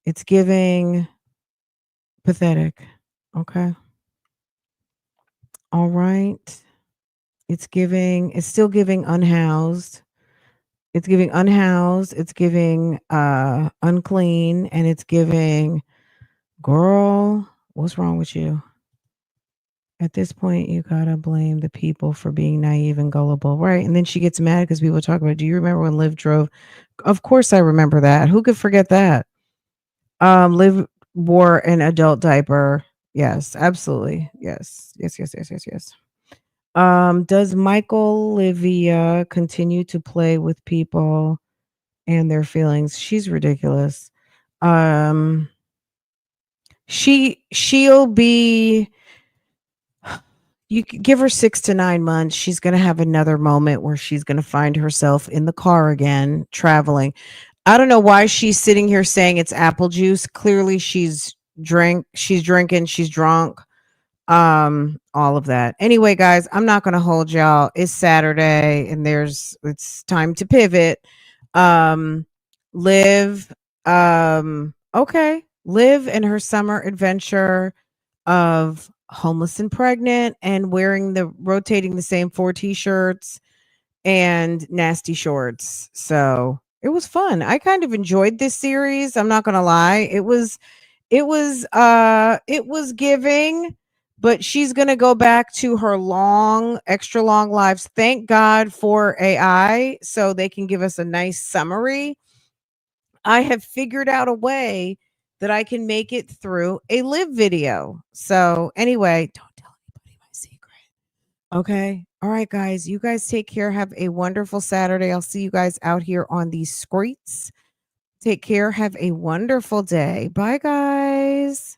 It's giving pathetic. Okay. All right. It's still giving unhoused. It's giving unhoused, it's giving unclean, and it's giving, girl, what's wrong with you? At this point, you gotta blame the people for being naive and gullible, right? And then she gets mad because people talk about, do you remember when Liv drove? Of course I remember that. Who could forget that? Liv wore an adult diaper. Yes, absolutely. Yes. Yes, yes, yes, yes, yes. Does Michael Livia continue to play with people and their feelings? She's ridiculous. Um, she'll be. You could give her 6 to 9 months. She's gonna have another moment where she's gonna find herself in the car again, traveling. I don't know why she's sitting here saying it's apple juice. Clearly, she's drinking. She's drunk. All of that. Anyway, guys, I'm not gonna hold y'all. It's Saturday and it's time to pivot. Um Liv, okay. Liv and her summer adventure of homeless and pregnant and rotating the same 4 t-shirts and nasty shorts. So it was fun. I kind of enjoyed this series. I'm not gonna lie. It was giving, but she's going to go back to her extra long lives. Thank God for AI so they can give us a nice summary. I have figured out a way that I can make it through a live video. So anyway, don't tell anybody my secret. Okay. All right, guys. You guys take care. Have a wonderful Saturday. I'll see you guys out here on these streets. Take care. Have a wonderful day. Bye, guys.